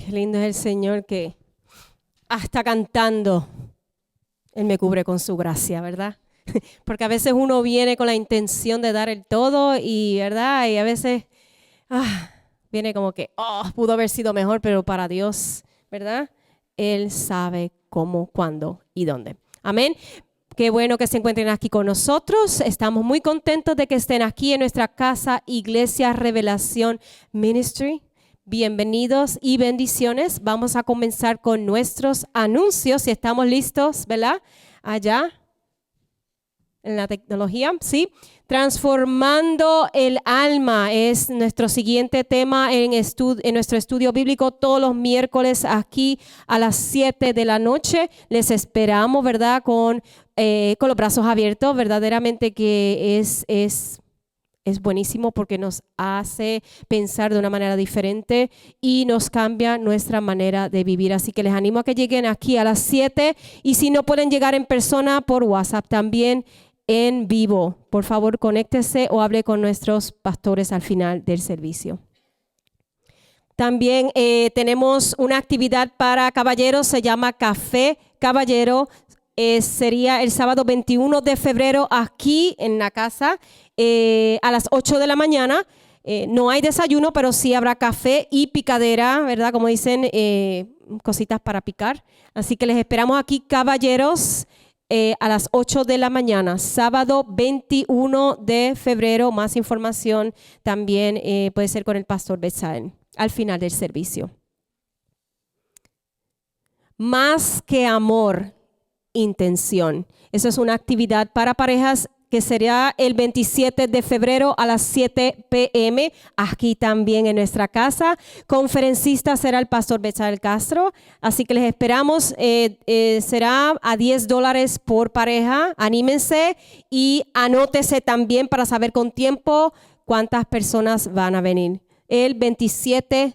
Qué lindo es el Señor que hasta cantando Él me cubre con su gracia, ¿verdad? Porque a veces uno viene con la intención de dar el todo y, ¿verdad? Y a veces viene como que, pudo haber sido mejor, pero para Dios, ¿verdad? Él sabe cómo, cuándo y dónde. Amén. Qué bueno que se encuentren aquí con nosotros. Estamos muy contentos de que estén aquí en nuestra casa Iglesia Revelación Ministry. Bienvenidos y bendiciones. Vamos a comenzar con nuestros anuncios. Si estamos listos, ¿verdad? Allá en la tecnología, ¿sí? Transformando el alma es nuestro siguiente tema en nuestro estudio bíblico todos los miércoles aquí a las 7 de la noche. Les esperamos, ¿verdad? Con los brazos abiertos. Verdaderamente que es buenísimo porque nos hace pensar de una manera diferente y nos cambia nuestra manera de vivir. Así que les animo a que lleguen aquí a las 7 y si no pueden llegar en persona, por WhatsApp también en vivo. Por favor, conéctese o hable con nuestros pastores al final del servicio. También tenemos una actividad para caballeros, se llama Café Caballero. Sería el sábado 21 de febrero aquí en la casa a las 8 de la mañana. No hay desayuno, pero sí habrá café y picadera, ¿verdad? Como dicen, cositas para picar. Así que les esperamos aquí, caballeros, a las 8 de la mañana, sábado 21 de febrero. Más información también puede ser con el pastor Betsael al final del servicio. Más que amor, intención. Eso es una actividad para parejas que será el 27 de febrero a las 7 p.m. aquí también en nuestra casa. Conferencista será el pastor Betsael Castro, así que les esperamos. Será a $10 por pareja. Anímense y anótese también para saber con tiempo cuántas personas van a venir. El 27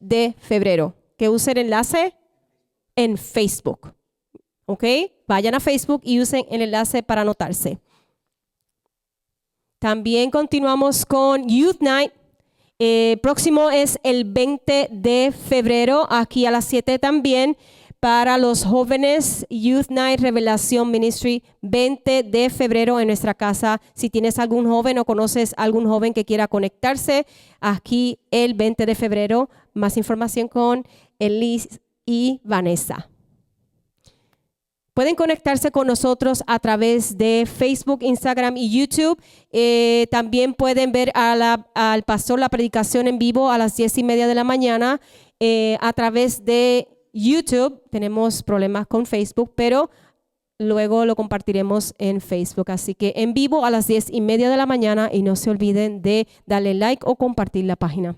de febrero. Que use el enlace en Facebook. ¿Ok? Vayan a Facebook y usen el enlace para anotarse. También continuamos con Youth Night. Próximo es el 20 de febrero, aquí a las 7 también, para los jóvenes. Youth Night Revelación Ministry, 20 de febrero en nuestra casa. Si tienes algún joven o conoces algún joven que quiera conectarse, aquí el 20 de febrero. Más información con Elise y Vanessa. Pueden conectarse con nosotros a través de Facebook, Instagram y YouTube. También pueden ver al pastor la predicación en vivo a las 10:30 de la mañana a través de YouTube. Tenemos problemas con Facebook, pero luego lo compartiremos en Facebook. Así que en vivo a las 10:30 de la mañana y no se olviden de darle like o compartir la página.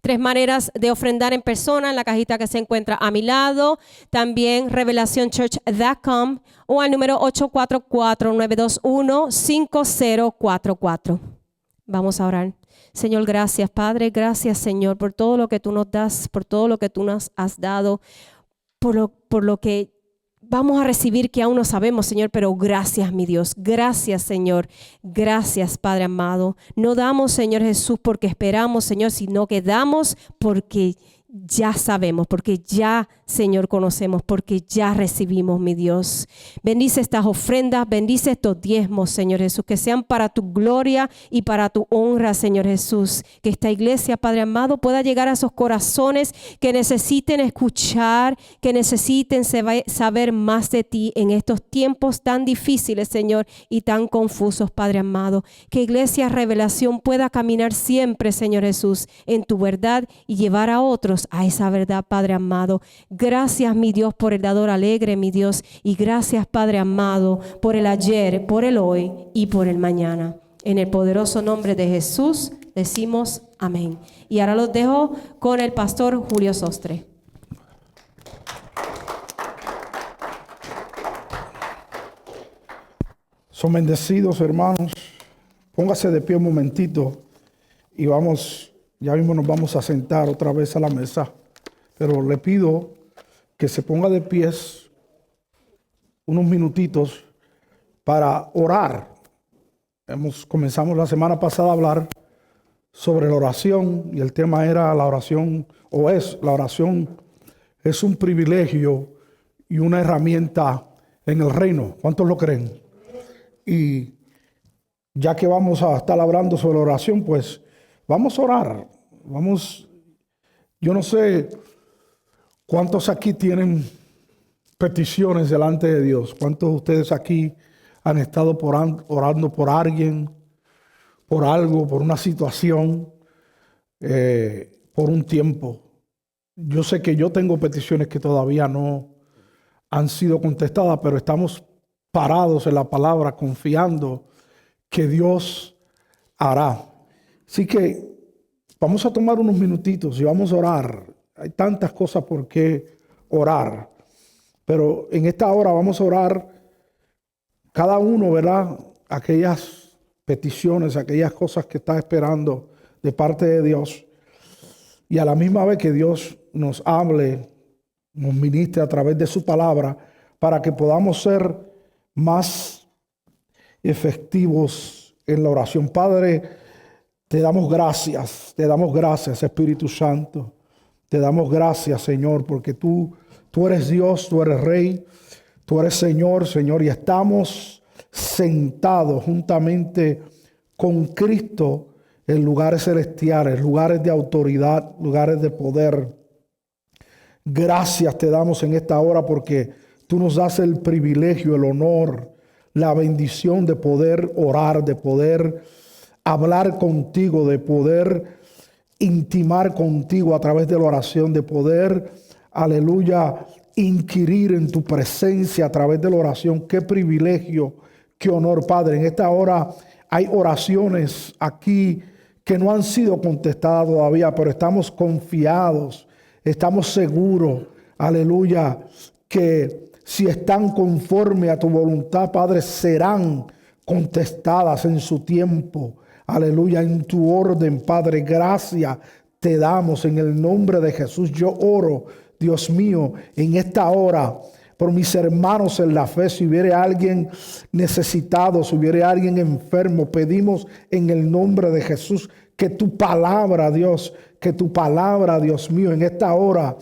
3 maneras de ofrendar en persona en la cajita que se encuentra a mi lado. También revelationchurch.com o al número 844-921-5044. Vamos a orar. Señor, gracias, Padre. Gracias, Señor, por todo lo que tú nos das, por todo lo que tú nos has dado, por lo que vamos a recibir que aún no sabemos, Señor, pero gracias, mi Dios. Gracias, Señor. Gracias, Padre amado. No damos, Señor Jesús, porque esperamos, Señor, sino que damos porque ya sabemos, porque ya, Señor, conocemos, porque ya recibimos, mi Dios. Bendice estas ofrendas, bendice estos diezmos, Señor Jesús, que sean para tu gloria y para tu honra, Señor Jesús. Que esta iglesia, Padre amado, pueda llegar a esos corazones que necesiten escuchar, que necesiten saber más de ti en estos tiempos tan difíciles, Señor, y tan confusos, Padre amado. Que Iglesia Revelación pueda caminar siempre, Señor Jesús, en tu verdad y llevar a otros a esa verdad, Padre amado. Gracias, mi Dios, por el dador alegre, mi Dios, y gracias, Padre amado, por el ayer, por el hoy y por el mañana. En el poderoso nombre de Jesús decimos amén. Y ahora los dejo con el pastor Julio Sostre. Son bendecidos, hermanos. Póngase de pie un momentito y ya mismo nos vamos a sentar otra vez a la mesa. Pero le pido que se ponga de pies unos minutitos para orar. Comenzamos la semana pasada a hablar sobre la oración y el tema era la oración, o es la oración, es un privilegio y una herramienta en el reino. ¿Cuántos lo creen? Y ya que vamos a estar hablando sobre la oración, pues vamos a orar. Yo no sé cuántos aquí tienen peticiones delante de Dios. ¿Cuántos de ustedes aquí han estado orando por alguien, por algo, por una situación, por un tiempo? Yo sé que yo tengo peticiones que todavía no han sido contestadas, pero estamos parados en la palabra, confiando que Dios hará. Así que vamos a tomar unos minutitos y vamos a orar. Hay tantas cosas por qué orar, pero en esta hora vamos a orar cada uno, ¿verdad? Aquellas peticiones, aquellas cosas que está esperando de parte de Dios, y a la misma vez que Dios nos hable, nos ministre a través de su palabra, para que podamos ser más efectivos en la oración. Padre, te damos gracias Espíritu Santo, te damos gracias, Señor, porque tú eres Dios, tú eres Rey, tú eres Señor, y estamos sentados juntamente con Cristo en lugares celestiales, lugares de autoridad, lugares de poder. Gracias te damos en esta hora porque tú nos das el privilegio, el honor, la bendición de poder orar, de poder hablar contigo, de poder intimar contigo a través de la oración, de poder, aleluya, inquirir en tu presencia a través de la oración. Qué privilegio, qué honor, Padre. En esta hora hay oraciones aquí que no han sido contestadas todavía, pero estamos confiados, estamos seguros, aleluya, que si están conforme a tu voluntad, Padre, serán contestadas en su tiempo. Aleluya, en tu orden, Padre. Gracias te damos en el nombre de Jesús. Yo oro, Dios mío, en esta hora por mis hermanos en la fe. Si hubiere alguien necesitado, si hubiere alguien enfermo, pedimos en el nombre de Jesús que tu palabra, Dios, Dios mío, en esta hora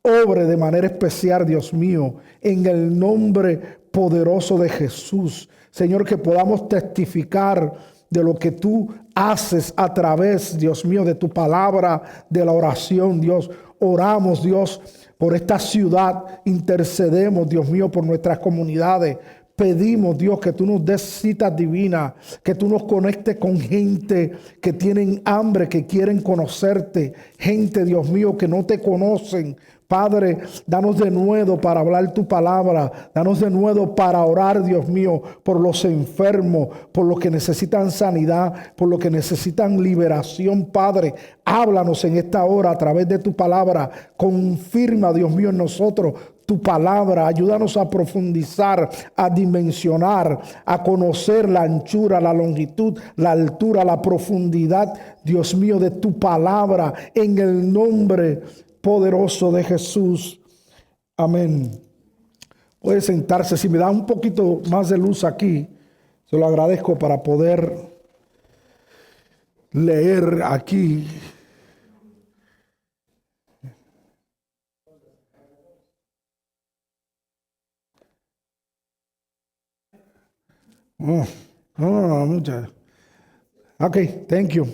obre de manera especial, Dios mío, en el nombre poderoso de Jesús. Señor, que podamos testificar de lo que tú haces a través, Dios mío, de tu palabra, de la oración, Dios. Oramos, Dios, por esta ciudad, intercedemos, Dios mío, por nuestras comunidades. Pedimos, Dios, que tú nos des citas divinas, que tú nos conectes con gente que tienen hambre, que quieren conocerte, gente, Dios mío, que no te conocen. Padre, danos de nuevo para hablar tu palabra, danos de nuevo para orar, Dios mío, por los enfermos, por los que necesitan sanidad, por los que necesitan liberación. Padre, háblanos en esta hora a través de tu palabra. Confirma, Dios mío, en nosotros tu palabra. Ayúdanos a profundizar, a dimensionar, a conocer la anchura, la longitud, la altura, la profundidad, Dios mío, de tu palabra, en el nombre poderoso de Jesús. Amén. Puede sentarse. Si me da un poquito más de luz aquí, se lo agradezco para poder leer aquí. No, muchas. Ok, thank you.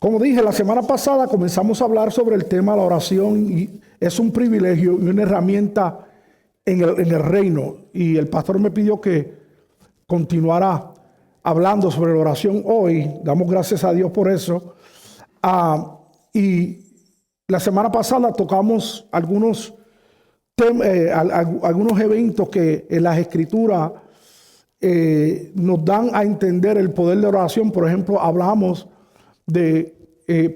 Como dije, la semana pasada comenzamos a hablar sobre el tema de la oración y es un privilegio y una herramienta en el reino. Y el pastor me pidió que continuara hablando sobre la oración hoy. Damos gracias a Dios por eso. Y la semana pasada tocamos algunos eventos que en las Escrituras nos dan a entender el poder de la oración. Por ejemplo, hablamos de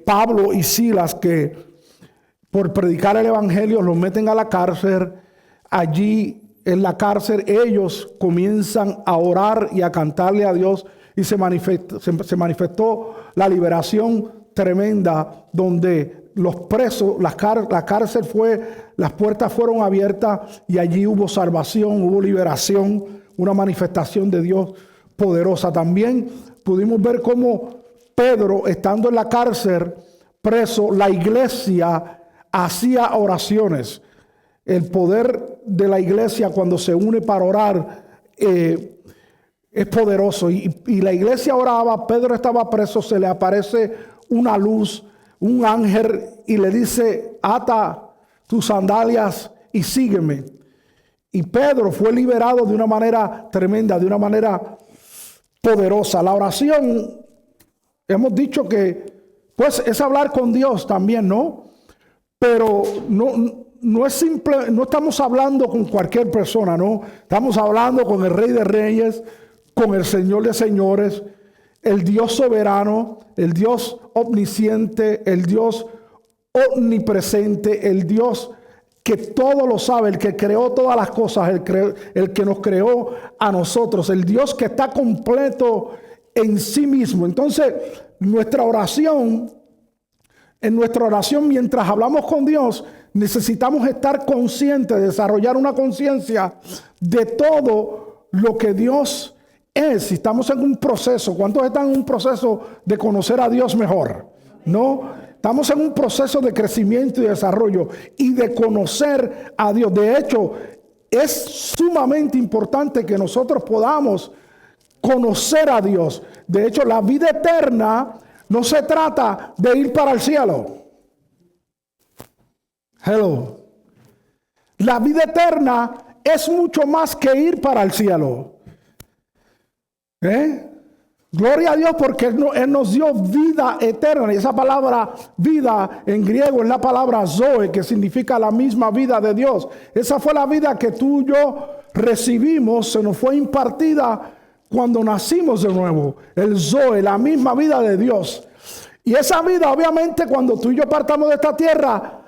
Pablo y Silas, que por predicar el evangelio los meten a la cárcel. Allí en la cárcel ellos comienzan a orar y a cantarle a Dios, y se manifestó la liberación tremenda, donde los presos, la cárcel las puertas fueron abiertas y allí hubo salvación, hubo liberación, una manifestación de Dios poderosa. También pudimos ver cómo Pedro, estando en la cárcel, preso, la iglesia hacía oraciones. El poder de la iglesia cuando se une para orar es poderoso. Y la iglesia oraba, Pedro estaba preso, se le aparece una luz, un ángel, y le dice: ata tus sandalias y sígueme. Y Pedro fue liberado de una manera tremenda, de una manera poderosa. La oración, hemos dicho que pues es hablar con Dios también, ¿no? Pero no es simple, no estamos hablando con cualquier persona, ¿no? Estamos hablando con el Rey de Reyes, con el Señor de Señores, el Dios soberano, el Dios omnisciente, el Dios omnipresente, el Dios que todo lo sabe, el que creó todas las cosas, el que nos creó a nosotros, el Dios que está completo en sí mismo. Entonces, en nuestra oración, mientras hablamos con Dios, necesitamos estar conscientes, desarrollar una conciencia de todo lo que Dios es. Si estamos en un proceso, ¿cuántos están en un proceso de conocer a Dios mejor? ¿No? Estamos en un proceso de crecimiento y desarrollo y de conocer a Dios. De hecho, es sumamente importante que nosotros podamos conocer a Dios. De hecho, la vida eterna no se trata de ir para el cielo. Hello. La vida eterna es mucho más que ir para el cielo. Gloria a Dios, porque Él nos dio vida eterna. Y esa palabra vida en griego es la palabra zoe, que significa la misma vida de Dios. Esa fue la vida que tú y yo recibimos, se nos fue impartida cuando nacimos de nuevo. El zoe, la misma vida de Dios. Y esa vida, obviamente, cuando tú y yo partamos de esta tierra,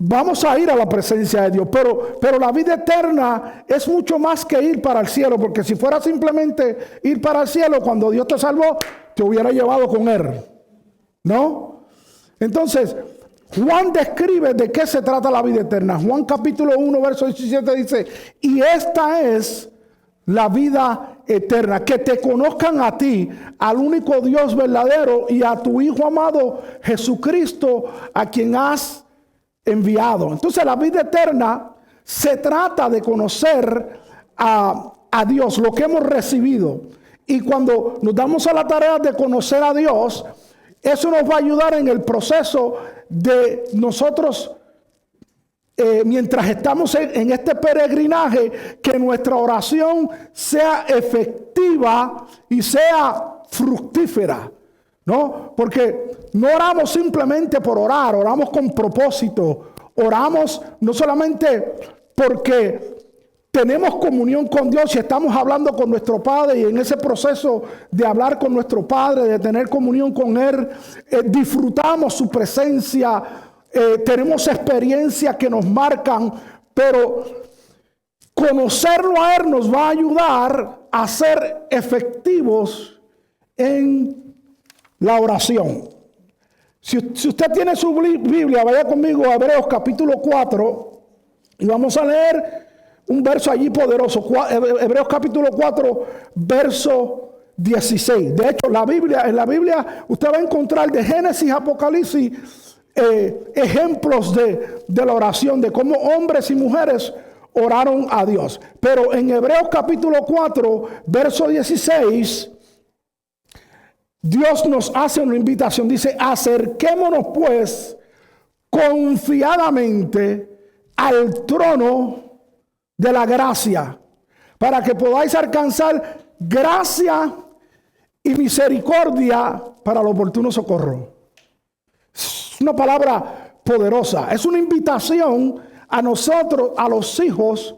vamos a ir a la presencia de Dios, pero la vida eterna es mucho más que ir para el cielo, porque si fuera simplemente ir para el cielo, cuando Dios te salvó, te hubiera llevado con Él, ¿no? Entonces, Juan describe de qué se trata la vida eterna. Juan capítulo 1, verso 17 dice: y esta es la vida eterna, que te conozcan a ti, al único Dios verdadero, y a tu Hijo amado Jesucristo, a quien has enviado. Entonces, la vida eterna se trata de conocer a Dios, lo que hemos recibido. Y cuando nos damos a la tarea de conocer a Dios, eso nos va a ayudar en el proceso de nosotros, mientras estamos en este peregrinaje, que nuestra oración sea efectiva y sea fructífera, ¿no? Porque no oramos simplemente por orar, oramos con propósito. Oramos no solamente porque tenemos comunión con Dios y estamos hablando con nuestro Padre, y en ese proceso de hablar con nuestro Padre, de tener comunión con Él, disfrutamos su presencia, tenemos experiencias que nos marcan, pero conocerlo a Él nos va a ayudar a ser efectivos en la oración. Si usted tiene su Biblia, vaya conmigo a Hebreos capítulo 4 y vamos a leer un verso allí poderoso. Hebreos capítulo 4, verso 16. De hecho, en la Biblia usted va a encontrar de Génesis a Apocalipsis ejemplos de la oración, de cómo hombres y mujeres oraron a Dios. Pero en Hebreos capítulo 4, verso 16, Dios nos hace una invitación. Dice: acerquémonos pues confiadamente al trono de la gracia, para que podáis alcanzar gracia y misericordia para el oportuno socorro. Es una palabra poderosa. Es una invitación a nosotros, a los hijos,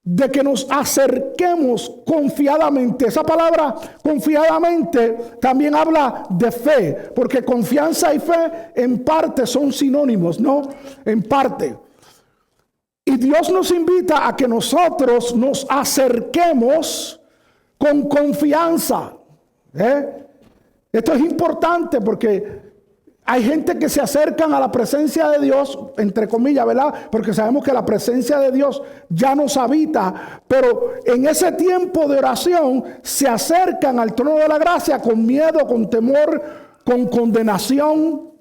de que nos acerquemos confiadamente. Esa palabra confiadamente también habla de fe, porque confianza y fe en parte son sinónimos, ¿no? En parte. Y Dios nos invita a que nosotros nos acerquemos con confianza. Esto es importante porque Hay gente que se acercan a la presencia de Dios, entre comillas, ¿verdad? Porque sabemos que la presencia de Dios ya nos habita, pero en ese tiempo de oración se acercan al trono de la gracia con miedo, con temor, con condenación,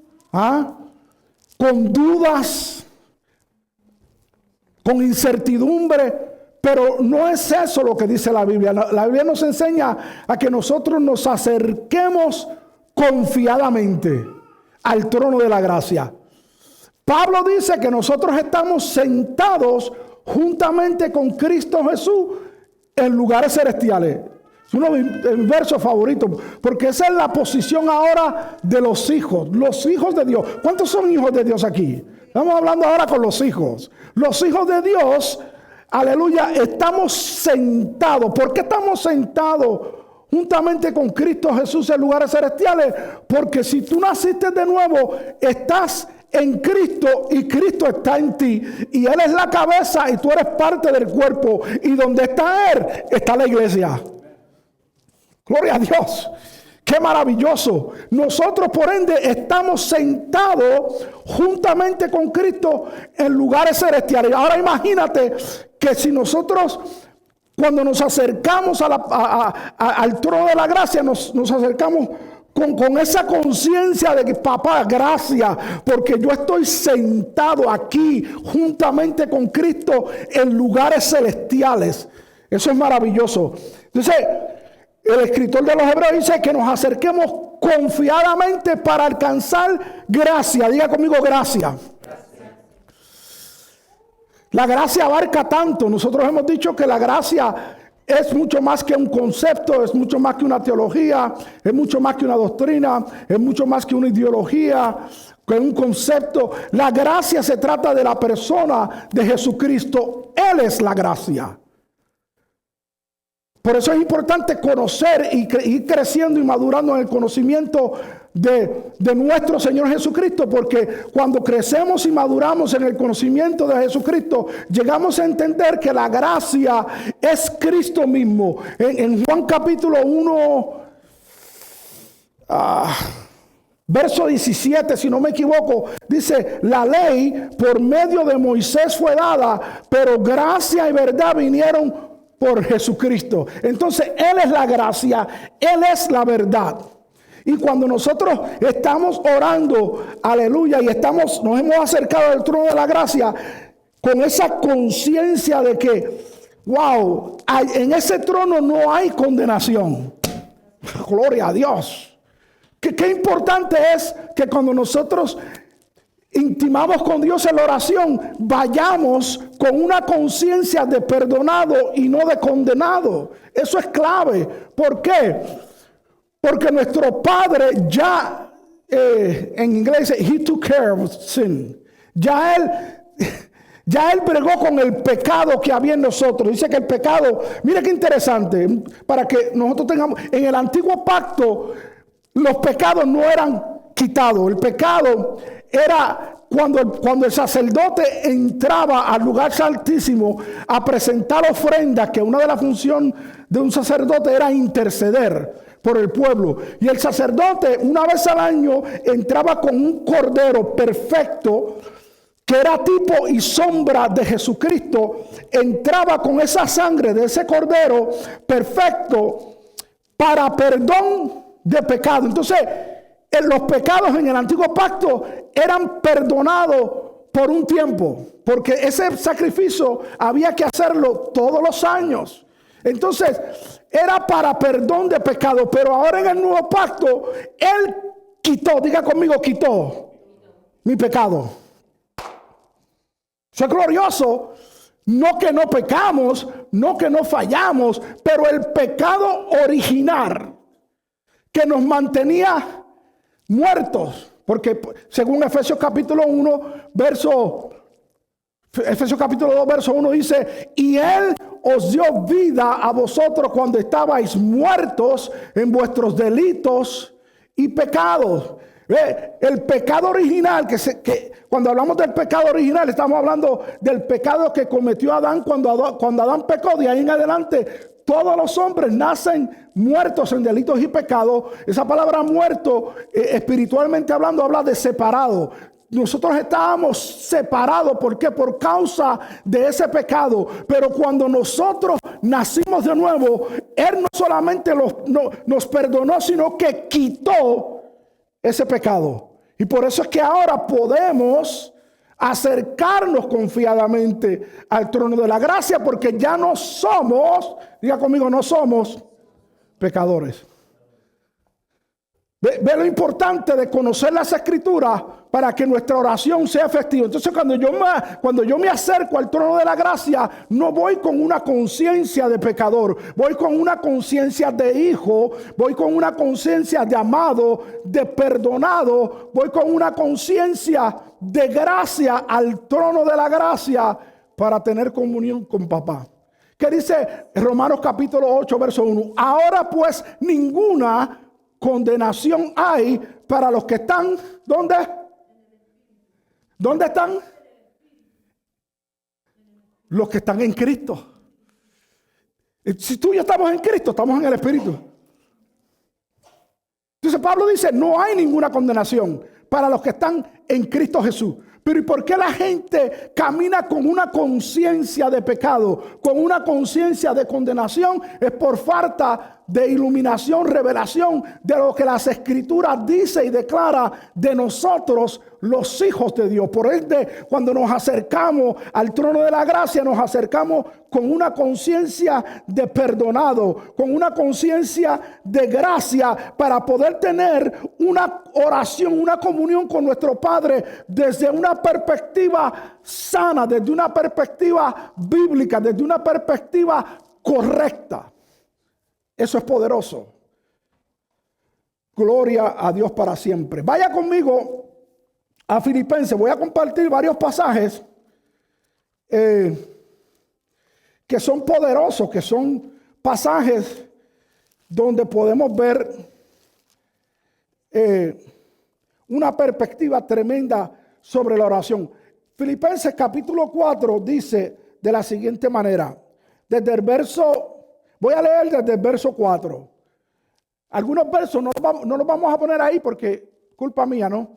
con dudas, con incertidumbre. Pero no es eso lo que dice la Biblia. La Biblia nos enseña a que nosotros nos acerquemos confiadamente al trono de la gracia. Pablo dice que nosotros estamos sentados juntamente con Cristo Jesús en lugares celestiales. Es uno de mis versos favoritos, porque esa es la posición ahora de los hijos de Dios. ¿Cuántos son hijos de Dios aquí? Estamos hablando ahora con los hijos. Los hijos de Dios, aleluya, estamos sentados. ¿Por qué estamos sentados juntamente con Cristo Jesús en lugares celestiales? Porque si tú naciste de nuevo, estás en Cristo y Cristo está en ti. Y Él es la cabeza y tú eres parte del cuerpo. Y donde está Él, está la iglesia. Gloria a Dios. ¡Qué maravilloso! Nosotros, por ende, estamos sentados juntamente con Cristo en lugares celestiales. Ahora imagínate que si nosotros, cuando nos acercamos al trono de la gracia, nos acercamos con esa conciencia de que, papá, gracias, porque yo estoy sentado aquí juntamente con Cristo en lugares celestiales. Eso es maravilloso. Entonces, el escritor de los Hebreos dice que nos acerquemos confiadamente para alcanzar gracia. Diga conmigo, gracia. La gracia abarca tanto. Nosotros hemos dicho que la gracia es mucho más que un concepto, es mucho más que una teología, es mucho más que una doctrina, es mucho más que una ideología, que un concepto. La gracia se trata de la persona de Jesucristo. Él es la gracia. Por eso es importante conocer y ir creciendo y madurando en el conocimiento de nuestro Señor Jesucristo, porque cuando crecemos y maduramos en el conocimiento de Jesucristo, llegamos a entender que la gracia es Cristo mismo. En Juan capítulo 1, verso 17, si no me equivoco, dice: la ley por medio de Moisés fue dada, pero gracia y verdad vinieron por Jesucristo. Entonces Él es la gracia, Él es la verdad. Y cuando nosotros estamos orando, aleluya, y nos hemos acercado al trono de la gracia con esa conciencia de que, wow, en ese trono no hay condenación. Gloria a Dios. Qué importante es que cuando nosotros intimamos con Dios en la oración, vayamos con una conciencia de perdonado y no de condenado. Eso es clave. ¿Por qué? Porque nuestro Padre ya, en inglés, He took care of sin. Ya Él bregó con el pecado que había en nosotros. Dice que el pecado, mire qué interesante, para que nosotros tengamos, en el antiguo pacto, los pecados no eran quitados. El pecado era cuando el sacerdote entraba al lugar santísimo a presentar ofrendas, que una de las funciones de un sacerdote era interceder por el pueblo. Y el sacerdote, una vez al año, entraba con un cordero perfecto, que era tipo y sombra de Jesucristo. Entraba con esa sangre de ese cordero perfecto para perdón de pecado. Entonces, los pecados en el antiguo pacto eran perdonados por un tiempo, porque ese sacrificio había que hacerlo todos los años. Entonces era para perdón de pecado. Pero ahora en el nuevo pacto Él quitó, diga conmigo, quitó mi pecado. Eso es glorioso. No que no pecamos, no que no fallamos, pero el pecado original que nos mantenía muertos, porque según Efesios capítulo 1, Efesios capítulo 2, verso 1 dice: y Él os dio vida a vosotros cuando estabais muertos en vuestros delitos y pecados. El pecado original, que cuando hablamos del pecado original, estamos hablando del pecado que cometió Adán cuando Adán pecó. De ahí en adelante, todos los hombres nacen muertos en delitos y pecados. Esa palabra muerto, espiritualmente hablando, habla de separado. Nosotros estábamos separados. ¿Por qué? Por causa de ese pecado. Pero cuando nosotros nacimos de nuevo, Él no solamente nos perdonó, sino que quitó ese pecado. Y por eso es que ahora podemos acercarnos confiadamente al trono de la gracia, porque ya no somos, diga conmigo, no somos pecadores. Ve lo importante de conocer las Escrituras para que nuestra oración sea efectiva. Entonces cuando yo me acerco al trono de la gracia, no voy con una conciencia de pecador, voy con una conciencia de hijo, voy con una conciencia de amado, de perdonado, voy con una conciencia de gracia al trono de la gracia para tener comunión con papá. ¿Qué dice Romanos capítulo 8, verso 1? Ahora pues ninguna condenación hay para los que están, ¿dónde? ¿Dónde están? Los que están en Cristo. Si tú y yo estamos en Cristo, estamos en el Espíritu. Entonces Pablo dice, no hay ninguna condenación para los que están en Cristo Jesús. Pero ¿y por qué la gente camina con una conciencia de pecado, con una conciencia de condenación? Es por falta de iluminación, revelación de lo que las Escrituras dice y declara de nosotros, los hijos de Dios. Por ende, cuando nos acercamos al trono de la gracia, nos acercamos con una conciencia de perdonado, con una conciencia de gracia, para poder tener una oración, una comunión con nuestro Padre desde una perspectiva sana, desde una perspectiva bíblica, desde una perspectiva correcta. Eso es poderoso. Gloria a Dios para siempre. Vaya conmigo a Filipenses. Voy a compartir varios pasajes que son poderosos, que son pasajes donde podemos ver una perspectiva tremenda sobre la oración. Filipenses capítulo 4 dice de la siguiente manera, desde el verso, voy a leer desde el verso 4. Algunos versos no los vamos a poner ahí porque culpa mía, ¿no?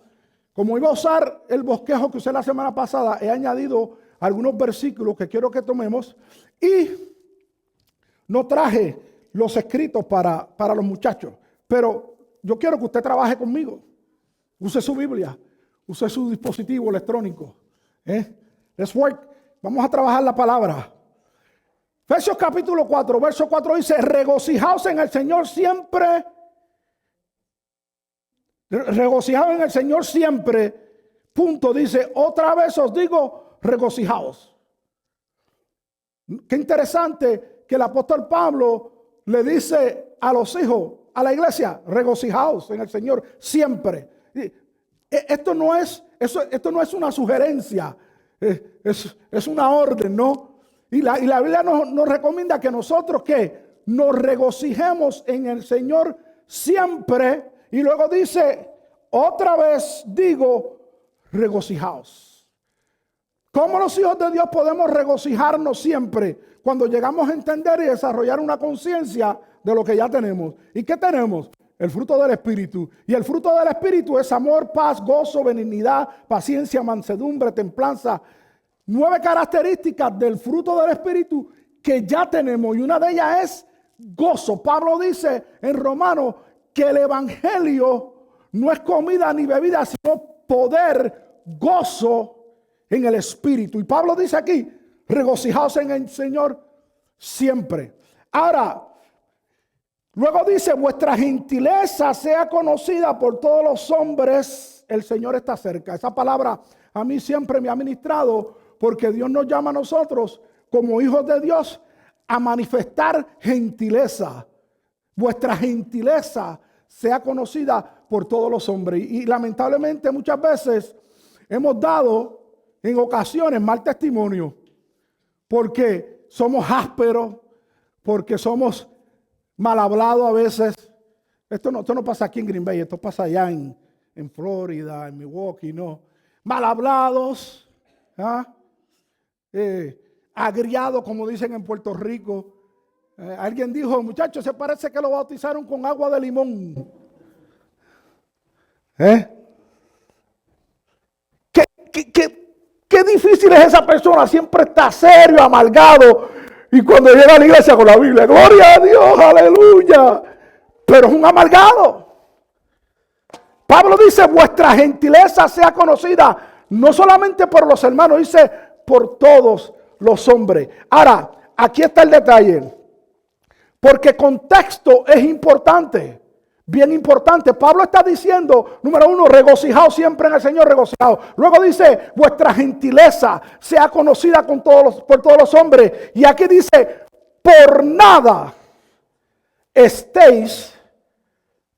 Como iba a usar el bosquejo que usé la semana pasada, he añadido algunos versículos que quiero que tomemos y no traje los escritos para los muchachos. Pero yo quiero que usted trabaje conmigo. Use su Biblia, use su dispositivo electrónico. Let's work. Vamos a trabajar la palabra. Efesios capítulo 4, verso 4 dice, regocijaos en el Señor siempre. Regocijaos en el Señor siempre. Punto. Dice, otra vez os digo, regocijaos. Qué interesante que el apóstol Pablo le dice a los hijos, a la iglesia, regocijaos en el Señor siempre. Esto no es una sugerencia, es una orden, ¿no? Y la Biblia nos recomienda que nosotros que nos regocijemos en el Señor siempre. Y luego dice, otra vez digo, regocijaos. ¿Cómo los hijos de Dios podemos regocijarnos siempre? Cuando llegamos a entender y desarrollar una conciencia de lo que ya tenemos. ¿Y qué tenemos? El fruto del Espíritu. Y el fruto del Espíritu es amor, paz, gozo, benignidad, paciencia, mansedumbre, templanza. 9 características del fruto del Espíritu que ya tenemos. Y una de ellas es gozo. Pablo dice en Romanos que el Evangelio no es comida ni bebida, sino poder, gozo en el Espíritu. Y Pablo dice aquí, regocijaos en el Señor siempre. Ahora, luego dice, vuestra gentileza sea conocida por todos los hombres, el Señor está cerca. Esa palabra a mí siempre me ha ministrado, porque Dios nos llama a nosotros como hijos de Dios a manifestar gentileza. Vuestra gentileza sea conocida por todos los hombres. Y lamentablemente muchas veces hemos dado en ocasiones mal testimonio, porque somos ásperos, porque somos mal hablados a veces. Esto no pasa aquí en Green Bay, esto pasa allá en en Florida, en Milwaukee, no. Mal hablados, agriados, como dicen en Puerto Rico. Alguien dijo, muchachos, se parece que lo bautizaron con agua de limón. Qué difícil es esa persona, siempre está serio, amargado, y cuando llega a la iglesia con la Biblia, gloria a Dios, aleluya, pero es un amargado. Pablo dice, vuestra gentileza sea conocida, no solamente por los hermanos, dice, por todos los hombres. Ahora, aquí está el detalle, porque contexto es importante. Bien importante, Pablo está diciendo, número uno, regocijaos siempre en el Señor, regocijaos. Luego dice, vuestra gentileza sea conocida por todos los hombres. Y aquí dice, por nada estéis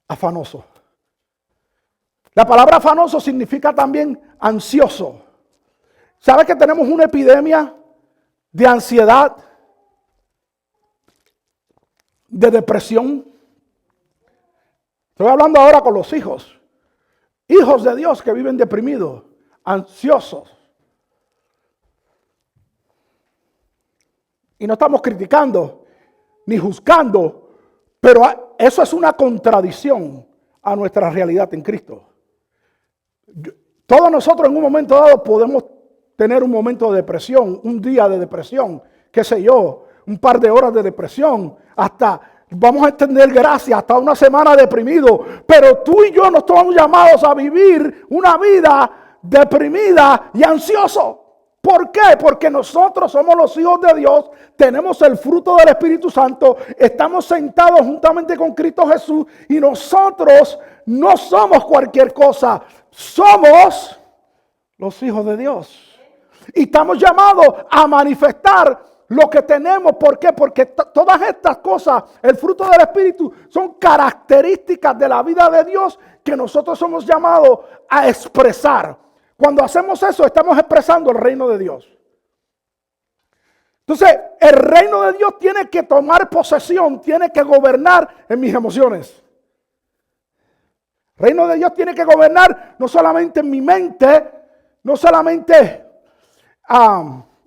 afanosos. La palabra afanoso significa también ansioso. ¿Sabe que tenemos una epidemia de ansiedad, de depresión? Estoy hablando ahora con los hijos de Dios que viven deprimidos, ansiosos. Y no estamos criticando ni juzgando, pero eso es una contradicción a nuestra realidad en Cristo. Todos nosotros en un momento dado podemos tener un momento de depresión, un día de depresión, qué sé yo, un par de horas de depresión, hasta vamos a extender gracias, hasta una semana deprimido. Pero tú y yo no estamos llamados a vivir una vida deprimida y ansioso. ¿Por qué? Porque nosotros somos los hijos de Dios, tenemos el fruto del Espíritu Santo, estamos sentados juntamente con Cristo Jesús y nosotros no somos cualquier cosa, somos los hijos de Dios. Y estamos llamados a manifestar lo que tenemos. ¿Por qué? Porque todas estas cosas, el fruto del Espíritu, son características de la vida de Dios que nosotros somos llamados a expresar. Cuando hacemos eso, estamos expresando el reino de Dios. Entonces, el reino de Dios tiene que tomar posesión, tiene que gobernar en mis emociones. El reino de Dios tiene que gobernar no solamente en mi mente, no solamente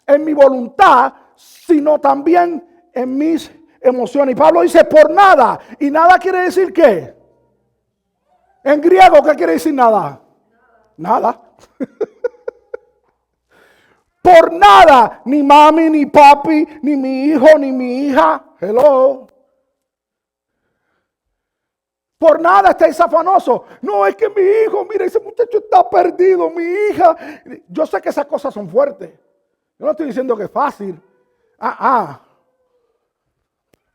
en mi voluntad, sino también en mis emociones. Y Pablo dice, por nada. Y nada quiere decir ¿qué? En griego, ¿qué quiere decir nada? Nada. Por nada, ni mami, ni papi, ni mi hijo, ni mi hija. Hello. Por nada estáis afanosos. No, es que mi hijo, mira, ese muchacho está perdido, mi hija. Yo sé que esas cosas son fuertes. Yo no estoy diciendo que es fácil.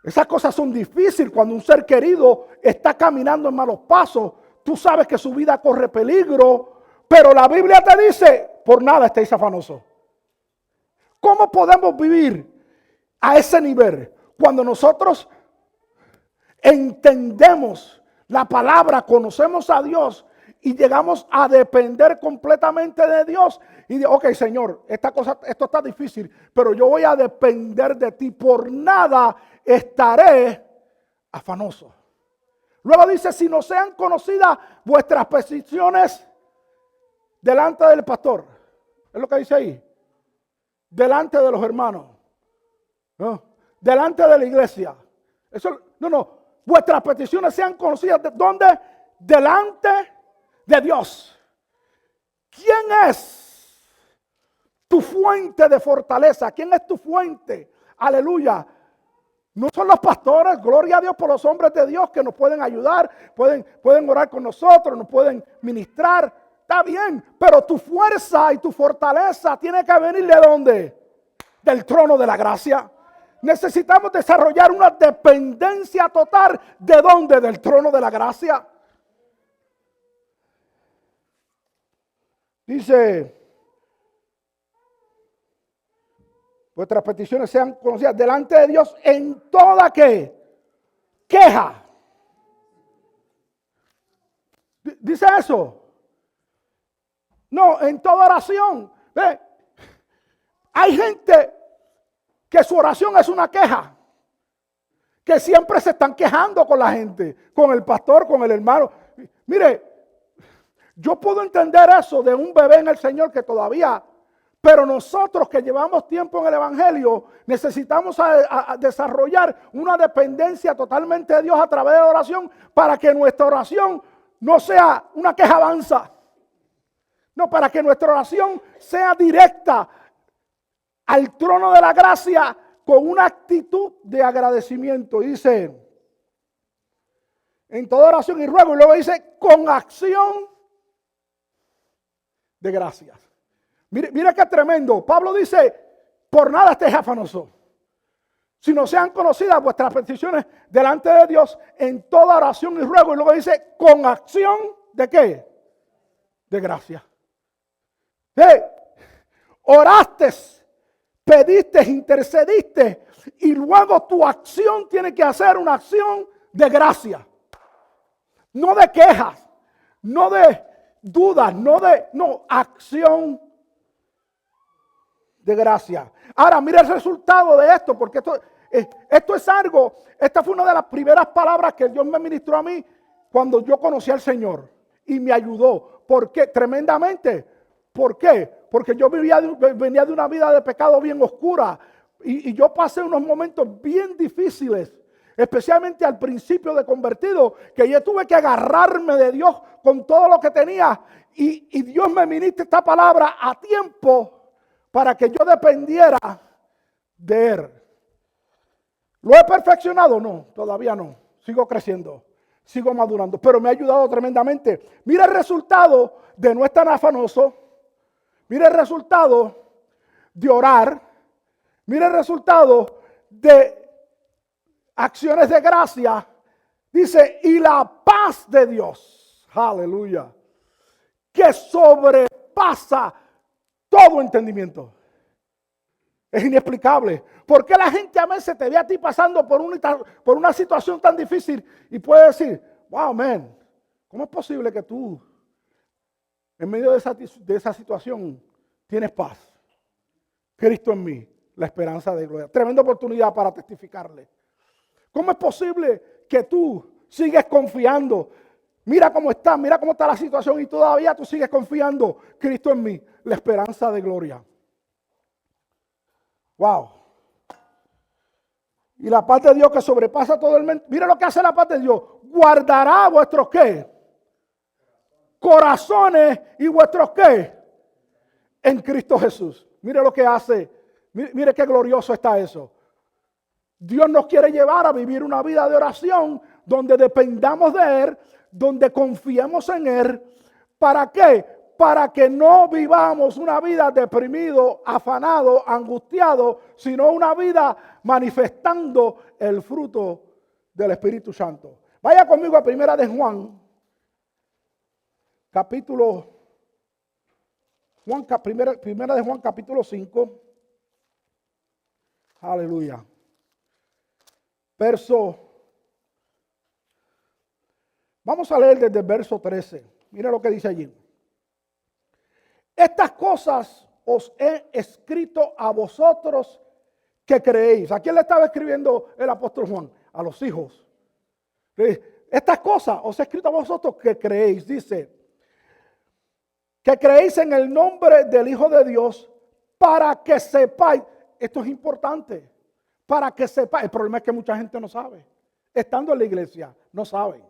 Esas cosas son difíciles cuando un ser querido está caminando en malos pasos. Tú sabes que su vida corre peligro. Pero la Biblia te dice, por nada estéis afanosos. ¿Cómo podemos vivir a ese nivel? Cuando nosotros entendemos la palabra, conocemos a Dios y llegamos a depender completamente de Dios. Y de, ok, Señor, esto está difícil, pero yo voy a depender de ti. Por nada estaré afanoso. Luego dice, si no sean conocidas vuestras peticiones delante del pastor. Es lo que dice ahí. Delante de los hermanos. ¿No? Delante de la iglesia. Vuestras peticiones sean conocidas. ¿Dónde? Delante de Dios. ¿Quién es tu fuente de fortaleza? ¿Quién es tu fuente? Aleluya. No son los pastores, gloria a Dios por los hombres de Dios que nos pueden ayudar, pueden orar con nosotros, nos pueden ministrar. Está bien, pero tu fuerza y tu fortaleza tiene que venir ¿de dónde? Del trono de la gracia. Necesitamos desarrollar una dependencia total. ¿De dónde? Del trono de la gracia. Dice, vuestras peticiones sean conocidas delante de Dios en toda ¿qué? Queja. Dice eso. No, en toda oración. ¿Ve? Hay gente que su oración es una queja. Que siempre se están quejando con la gente, con el pastor, con el hermano. Mire, Yo puedo entender eso de un bebé en el Señor que todavía, pero nosotros que llevamos tiempo en el Evangelio, necesitamos a desarrollar una dependencia totalmente de Dios a través de la oración para que nuestra oración no sea una queja avanza. No, para que nuestra oración sea directa al trono de la gracia con una actitud de agradecimiento. Dice, en toda oración y ruego, y luego dice, con acción de gracias. Mira qué tremendo. Pablo dice, por nada estéis afanosos, sino sean conocidas vuestras peticiones delante de Dios en toda oración y ruego. Y luego dice, con acción de ¿qué? De gracia. Oraste, pediste, intercediste y luego tu acción tiene que hacer una acción de gracia. No de quejas, no de dudas, no, acción de gracia. Ahora mira el resultado de esto, porque esto es algo, esta fue una de las primeras palabras que Dios me ministró a mí cuando yo conocí al Señor y me ayudó. ¿Por qué? Tremendamente. ¿Por qué? Porque yo venía de una vida de pecado bien oscura y yo pasé unos momentos bien difíciles, especialmente al principio de convertido, que yo tuve que agarrarme de Dios con todo lo que tenía y Dios me ministra esta palabra a tiempo para que yo dependiera de Él. ¿Lo he perfeccionado? No, todavía no. Sigo creciendo, sigo madurando, pero me ha ayudado tremendamente. Mira el resultado de no estar afanoso. Mira el resultado de orar. Mira el resultado de acciones de gracia. Dice, y la paz de Dios, aleluya, que sobrepasa todo entendimiento. Es inexplicable. ¿Por qué la gente a veces te ve a ti pasando por una situación tan difícil y puede decir, wow, man, ¿cómo es posible que tú en medio de esa situación tienes paz? Cristo en mí, la esperanza de gloria. Tremenda oportunidad para testificarle. ¿Cómo es posible que tú sigues confiando? Mira cómo está la situación y todavía tú sigues confiando. Cristo en mí, la esperanza de gloria. Wow. Y la paz de Dios que sobrepasa todo el mundo. Mira lo que hace la paz de Dios. Guardará vuestros ¿qué? Corazones y vuestros ¿qué? En Cristo Jesús. Mire lo que hace. Mire qué glorioso está eso. Dios nos quiere llevar a vivir una vida de oración donde dependamos de Él, donde confiemos en Él. ¿Para qué? Para que no vivamos una vida deprimido, afanado, angustiado, sino una vida manifestando el fruto del Espíritu Santo. Vaya conmigo a Primera de Juan, Primera de Juan, capítulo 5. Aleluya. Vamos a leer desde el verso 13. Mira lo que dice allí. Estas cosas os he escrito a vosotros que creéis. ¿A quién le estaba escribiendo el apóstol Juan? A los hijos. Estas cosas os he escrito a vosotros que creéis. Dice, que creéis en el nombre del Hijo de Dios para que sepáis. Esto es importante. Para que sepáis. El problema es que mucha gente no sabe. Estando en la iglesia, no saben.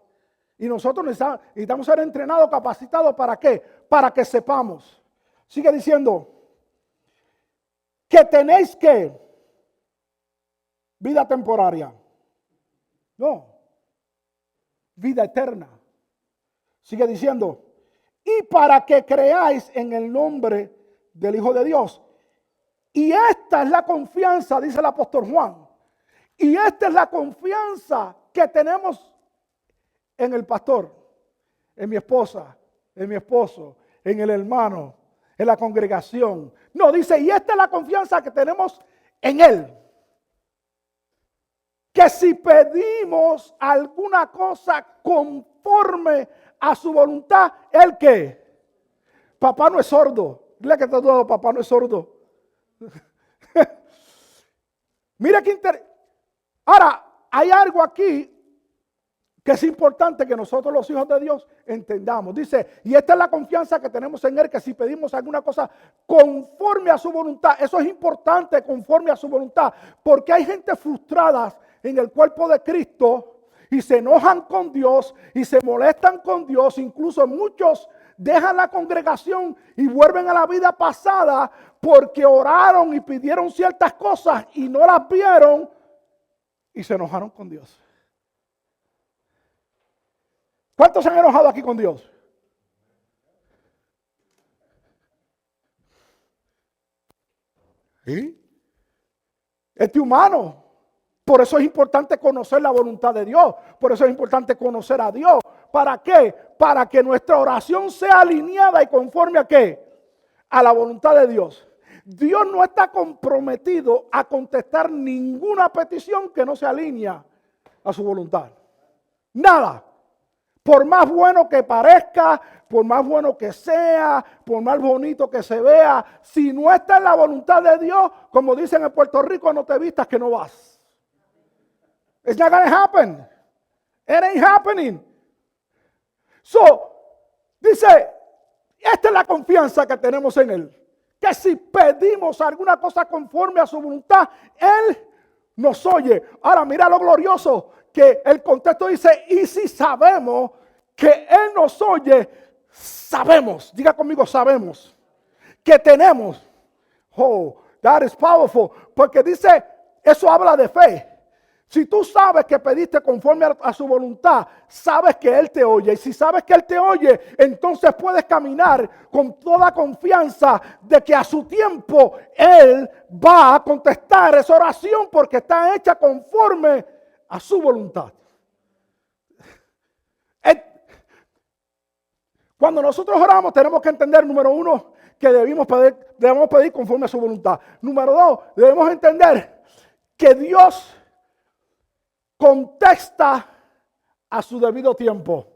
Y nosotros necesitamos ser entrenados, capacitados. ¿Para qué? Para que sepamos. Sigue diciendo que tenéis que vida temporaria. No, vida eterna. Sigue diciendo, y para que creáis en el nombre del Hijo de Dios. Y esta es la confianza, dice el apóstol Juan. Y esta es la confianza que tenemos en el pastor, en mi esposa, en mi esposo, en el hermano, en la congregación. No, dice, y esta es la confianza que tenemos en Él. Que si pedimos alguna cosa conforme a su voluntad, ¿Él qué? Papá no es sordo. Dile que está todo, papá no es sordo. Mira qué interesante. Ahora, hay algo aquí que es importante que nosotros los hijos de Dios entendamos. Dice, y esta es la confianza que tenemos en Él, que si pedimos alguna cosa conforme a su voluntad, eso es importante, conforme a su voluntad, porque hay gente frustrada en el cuerpo de Cristo y se enojan con Dios y se molestan con Dios, incluso muchos dejan la congregación y vuelven a la vida pasada porque oraron y pidieron ciertas cosas y no las vieron y se enojaron con Dios. ¿Cuántos se han enojado aquí con Dios? ¿Sí? Este humano. Por eso es importante conocer la voluntad de Dios. Por eso es importante conocer a Dios. ¿Para qué? Para que nuestra oración sea alineada y conforme a qué? A la voluntad de Dios. Dios no está comprometido a contestar ninguna petición que no se alinea a su voluntad. Nada. Por más bueno que parezca, por más bueno que sea, por más bonito que se vea, si no está en la voluntad de Dios, como dicen en Puerto Rico, no te vistas que no vas. It's not going to happen. It ain't happening. So, dice, esta es la confianza que tenemos en Él. Que si pedimos alguna cosa conforme a su voluntad, Él nos oye. Ahora, mira lo glorioso, que el contexto dice, y si sabemos que Él nos oye, sabemos, diga conmigo, sabemos, que tenemos. Oh, that is powerful, porque dice, eso habla de fe. Si tú sabes que pediste conforme a su voluntad, sabes que Él te oye. Y si sabes que Él te oye, entonces puedes caminar con toda confianza de que a su tiempo Él va a contestar esa oración porque está hecha conforme a su voluntad. Cuando nosotros oramos tenemos que entender, número uno, que debemos pedir conforme a su voluntad. Número dos, debemos entender que Dios contesta a su debido tiempo.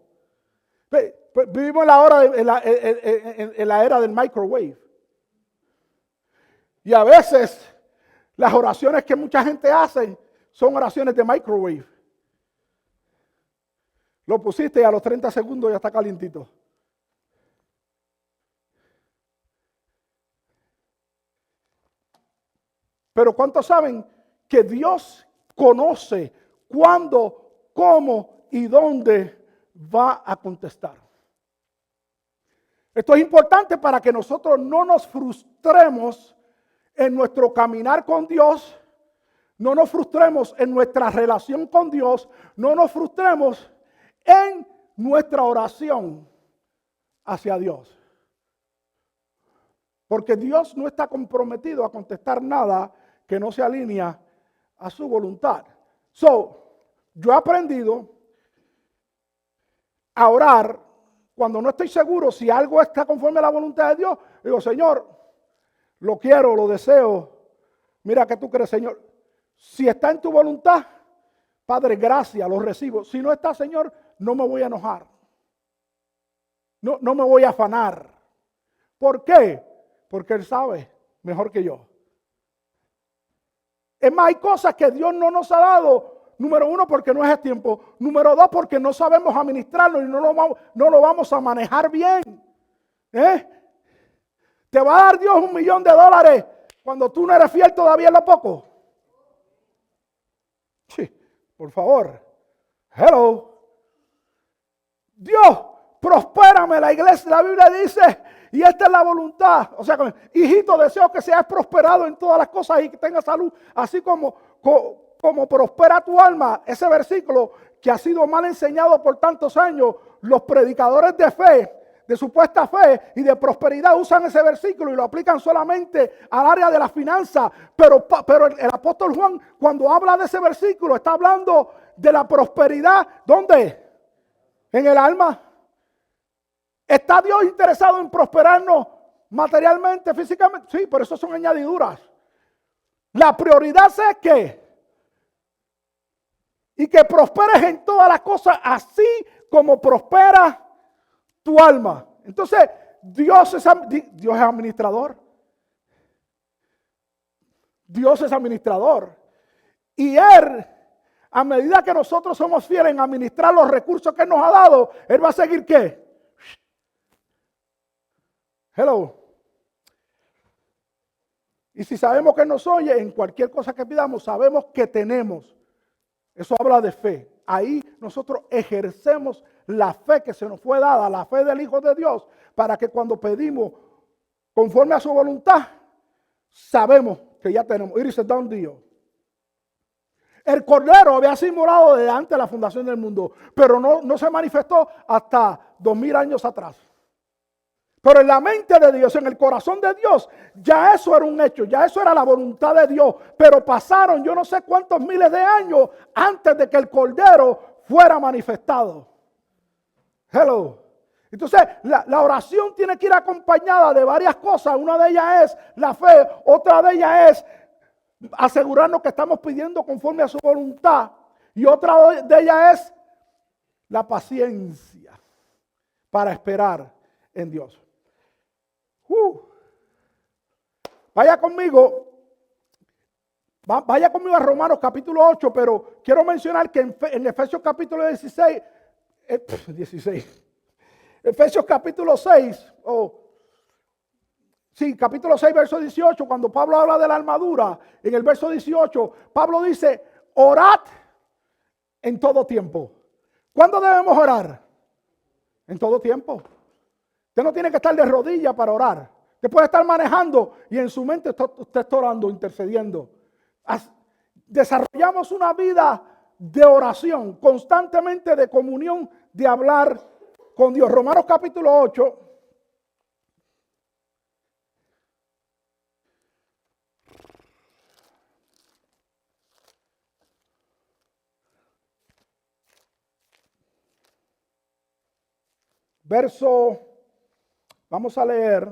Vivimos en la era del microwave. Y a veces las oraciones que mucha gente hace son oraciones de microwave. Lo pusiste y a los 30 segundos ya está calientito. Pero ¿cuántos saben que Dios conoce cuándo, cómo y dónde va a contestar? Esto es importante para que nosotros no nos frustremos en nuestro caminar con Dios, no nos frustremos en nuestra relación con Dios, no nos frustremos en nuestra oración hacia Dios. Porque Dios no está comprometido a contestar nada que no se alinea a su voluntad. Yo he aprendido a orar cuando no estoy seguro si algo está conforme a la voluntad de Dios. Digo, Señor, lo quiero, lo deseo. Mira que tú crees, Señor. Si está en tu voluntad, Padre, gracias, lo recibo. Si no está, Señor, no me voy a enojar. No me voy a afanar. ¿Por qué? Porque Él sabe mejor que yo. Es más, hay cosas que Dios no nos ha dado. Número uno, porque no es el tiempo. Número dos, porque no sabemos administrarlo y no lo vamos a manejar bien. ¿Te va a dar Dios $1,000,000 cuando tú no eres fiel todavía en lo poco? Sí, por favor. Hello. Dios, prospérame. La iglesia, la Biblia dice, y esta es la voluntad. O sea, hijito, deseo que seas prosperado en todas las cosas y que tengas salud, así como prospera tu alma. Ese versículo que ha sido mal enseñado por tantos años, los predicadores de fe, de supuesta fe y de prosperidad usan ese versículo y lo aplican solamente al área de la finanza. Pero el apóstol Juan, cuando habla de ese versículo, está hablando de la prosperidad. ¿Dónde? En el alma. ¿Está Dios interesado en prosperarnos materialmente, físicamente? Sí, pero eso son añadiduras. La prioridad es que prosperes en todas las cosas, así como prospera tu alma. Entonces, Dios es administrador. Dios es administrador. Y Él a medida que nosotros somos fieles en administrar los recursos que Él nos ha dado, Él va a seguir ¿qué? Hello. Y si sabemos que Él nos oye, en cualquier cosa que pidamos, sabemos que tenemos. Eso habla de fe. Ahí nosotros ejercemos la fe que se nos fue dada, la fe del Hijo de Dios, para que cuando pedimos conforme a su voluntad, sabemos que ya tenemos. It is a done deal. El Cordero había sido inmolado desde antes de la fundación del mundo, pero no se manifestó hasta 2000 años atrás. Pero en la mente de Dios, en el corazón de Dios, ya eso era un hecho, ya eso era la voluntad de Dios. Pero pasaron yo no sé cuántos miles de años antes de que el Cordero fuera manifestado. Hello. Entonces, la oración tiene que ir acompañada de varias cosas. Una de ellas es la fe, otra de ellas es asegurarnos que estamos pidiendo conforme a su voluntad. Y otra de ellas es la paciencia para esperar en Dios. Vaya conmigo a Romanos capítulo 8, pero quiero mencionar que en Efesios capítulo 16, Efesios capítulo 6, capítulo 6, verso 18, cuando Pablo habla de la armadura, en el verso 18, Pablo dice, orad en todo tiempo. ¿Cuándo debemos orar? En todo tiempo. Usted no tiene que estar de rodillas para orar. Usted puede estar manejando y en su mente usted está orando, intercediendo. Desarrollamos una vida de oración, constantemente de comunión, de hablar con Dios. Romanos capítulo 8. Vamos a leer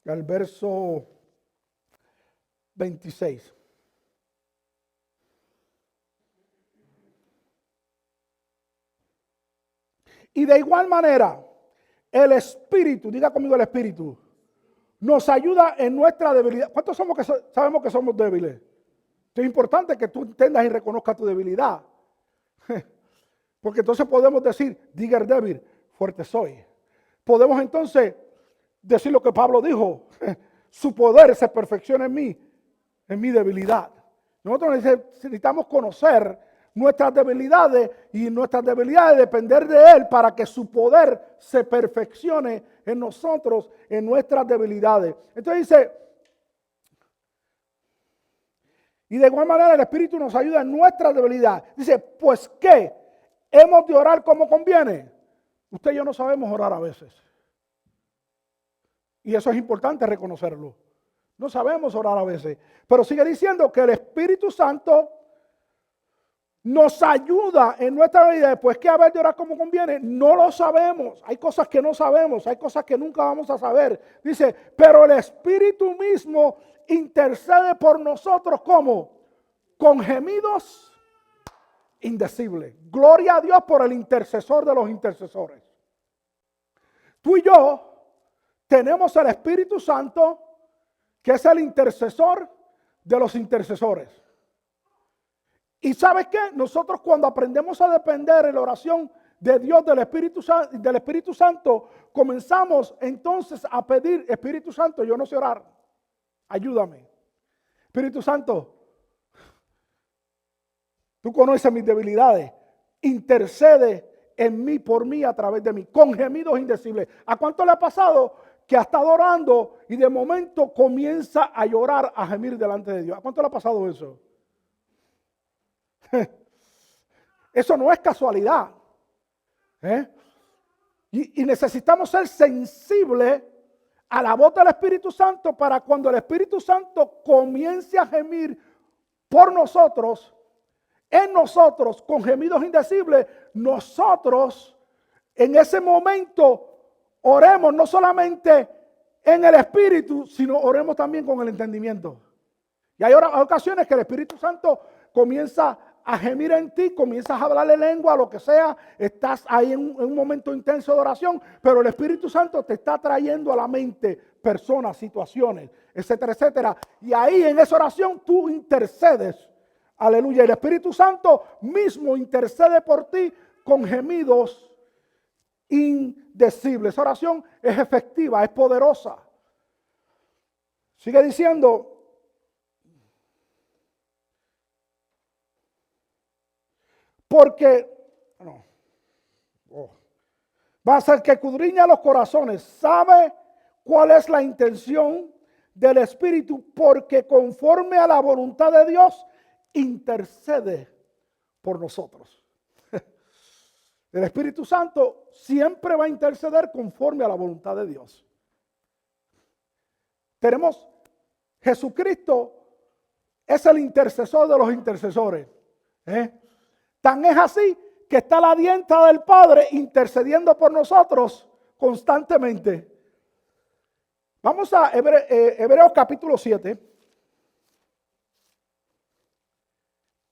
el verso 26. Y de igual manera, el Espíritu, diga conmigo el Espíritu, nos ayuda en nuestra debilidad. ¿Cuántos somos que sabemos que somos débiles? Es importante que tú entiendas y reconozcas tu debilidad. Porque entonces podemos decir, diga el débil, fuerte soy. Podemos entonces decir lo que Pablo dijo, su poder se perfecciona en mi debilidad. Nosotros necesitamos conocer nuestras debilidades y nuestras debilidades depender de Él para que su poder se perfeccione en nosotros, en nuestras debilidades. Entonces dice, y de igual manera el Espíritu nos ayuda en nuestra debilidad. Dice, pues ¿qué? ¿Hemos de orar como conviene? Usted y yo no sabemos orar a veces. Y eso es importante reconocerlo. No sabemos orar a veces. Pero sigue diciendo que el Espíritu Santo nos ayuda en nuestra vida. Pues ¿qué haber de orar como conviene? No lo sabemos. Hay cosas que no sabemos. Hay cosas que nunca vamos a saber. Dice, pero el Espíritu mismo intercede por nosotros como con gemidos indecibles. Gloria a Dios por el intercesor de los intercesores. Tú y yo tenemos el Espíritu Santo, que es el intercesor de los intercesores. Y ¿sabes qué? Nosotros cuando aprendemos a depender en la oración de Dios, del Espíritu Santo, comenzamos entonces a pedir, Espíritu Santo, yo no sé orar. Ayúdame. Espíritu Santo, tú conoces mis debilidades. Intercede en mí, por mí, a través de mí, con gemidos indecibles. ¿A cuánto le ha pasado que ha estado orando y de momento comienza a llorar, a gemir delante de Dios? ¿A cuánto le ha pasado eso? Eso no es casualidad. Y necesitamos ser sensibles a la voz del Espíritu Santo para cuando el Espíritu Santo comience a gemir por nosotros, en nosotros, con gemidos indecibles, nosotros en ese momento oremos no solamente en el Espíritu, sino oremos también con el entendimiento. Y hay ocasiones que el Espíritu Santo comienza a gemir en ti, comienzas a hablarle lengua, lo que sea, estás ahí en un momento intenso de oración, pero el Espíritu Santo te está trayendo a la mente personas, situaciones, etcétera, etcétera. Y ahí en esa oración tú intercedes. Aleluya. El Espíritu Santo mismo intercede por ti con gemidos indecibles. Esa oración es efectiva, es poderosa. Sigue diciendo. Porque va a ser que escudriña los corazones, sabe cuál es la intención del Espíritu, porque conforme a la voluntad de Dios, intercede por nosotros. El Espíritu Santo siempre va a interceder conforme a la voluntad de Dios. Tenemos Jesucristo, es el intercesor de los intercesores. Tan es así que está a la diestra del Padre intercediendo por nosotros constantemente. Vamos a Hebreos capítulo 7.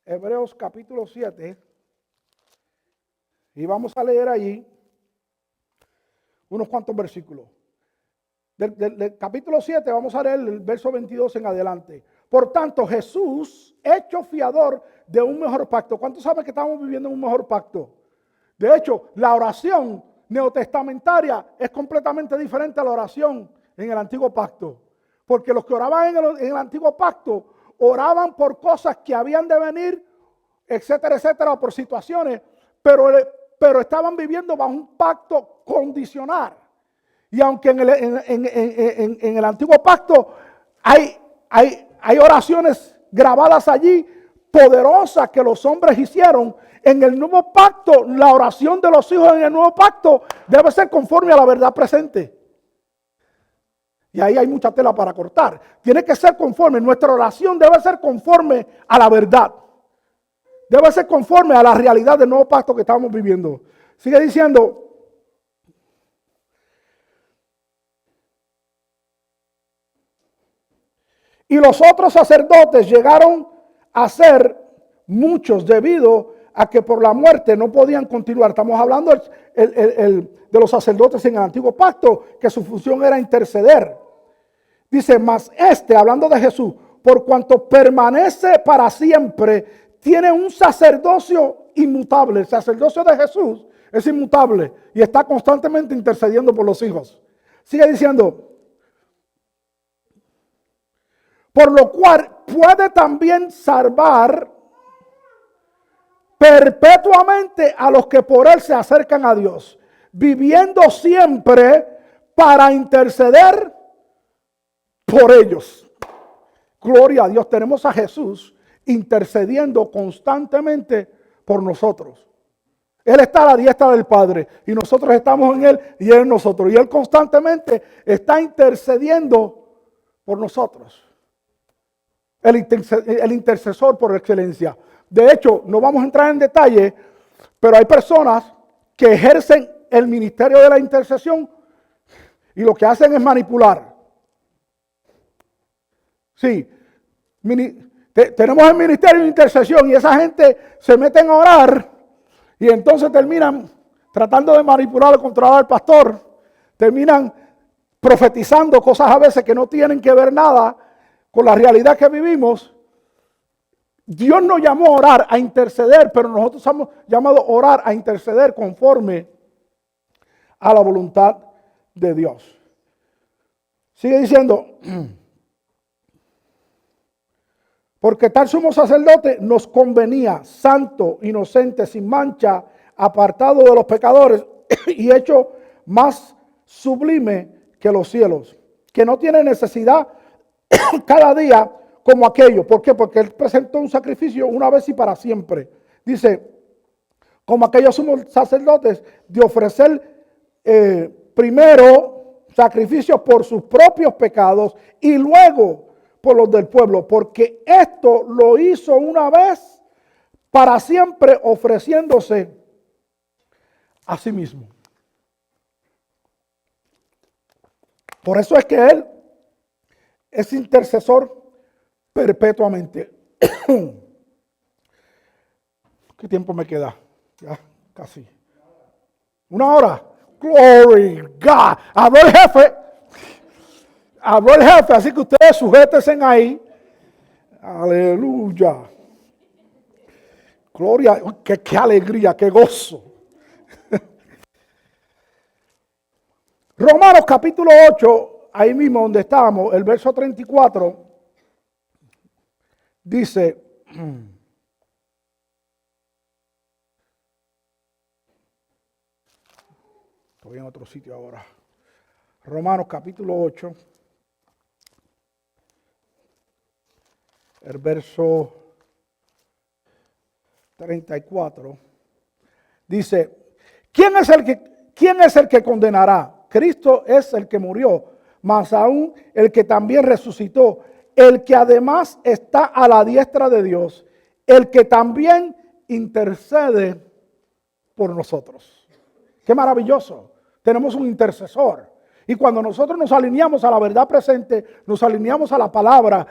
Hebreos capítulo 7. Y vamos a leer allí unos cuantos versículos. Del capítulo 7 vamos a leer el verso 22 en adelante. Por tanto, Jesús, hecho fiador de un mejor pacto. ¿Cuántos saben que estamos viviendo en un mejor pacto? De hecho, la oración neotestamentaria es completamente diferente a la oración en el antiguo pacto. Porque los que oraban en el antiguo pacto oraban por cosas que habían de venir, etcétera, etcétera, o por situaciones, pero estaban viviendo bajo un pacto condicional. Y aunque en el antiguo pacto hay oraciones grabadas allí, poderosas que los hombres hicieron, en el nuevo pacto, la oración de los hijos en el nuevo pacto debe ser conforme a la verdad presente. Y ahí hay mucha tela para cortar. Tiene que ser conforme, nuestra oración debe ser conforme a la verdad. Debe ser conforme a la realidad del nuevo pacto que estamos viviendo. Sigue diciendo. Y los otros sacerdotes llegaron a ser muchos debido a que por la muerte no podían continuar. Estamos hablando de los sacerdotes en el antiguo pacto, que su función era interceder. Dice, mas hablando de Jesús, por cuanto permanece para siempre, tiene un sacerdocio inmutable. El sacerdocio de Jesús es inmutable y está constantemente intercediendo por los hijos. Sigue diciendo. Por lo cual puede también salvar perpetuamente a los que por él se acercan a Dios, viviendo siempre para interceder por ellos. Gloria a Dios, tenemos a Jesús intercediendo constantemente por nosotros. Él está a la diestra del Padre y nosotros estamos en él y él en nosotros. Y él constantemente está intercediendo por nosotros. El intercesor por excelencia. De hecho, no vamos a entrar en detalle, pero hay personas que ejercen el ministerio de la intercesión y lo que hacen es manipular. Sí, tenemos el ministerio de intercesión y esa gente se mete a orar y entonces terminan tratando de manipular o controlar al pastor. Terminan profetizando cosas a veces que no tienen que ver nada con la realidad que vivimos. Dios nos llamó a orar, a interceder, pero nosotros estamos llamados a orar, a interceder conforme a la voluntad de Dios. Sigue diciendo, porque tal sumo sacerdote nos convenía, santo, inocente, sin mancha, apartado de los pecadores y hecho más sublime que los cielos, que no tiene necesidad cada día como aquello. ¿Por qué? Porque él presentó un sacrificio una vez y para siempre. Dice, como aquellos sumos sacerdotes, de ofrecer primero sacrificios por sus propios pecados y luego por los del pueblo, porque esto lo hizo una vez para siempre, ofreciéndose a sí mismo. Por eso es que él es intercesor perpetuamente. ¿Qué tiempo me queda? Ya, casi. 1 hora. Glory God. Habló el jefe. Habló el jefe, así que ustedes sujétense ahí. Aleluya. Gloria, qué alegría, qué gozo. Romanos capítulo 8, ahí mismo donde estábamos, el verso 34, dice, estoy en otro sitio ahora. Romanos capítulo 8, el verso 34, dice, ¿quién es el que condenará? Cristo es el que murió, mas aún el que también resucitó, el que además está a la diestra de Dios, el que también intercede por nosotros. Qué maravilloso. Tenemos un intercesor. Y cuando nosotros nos alineamos a la verdad presente, nos alineamos a la palabra,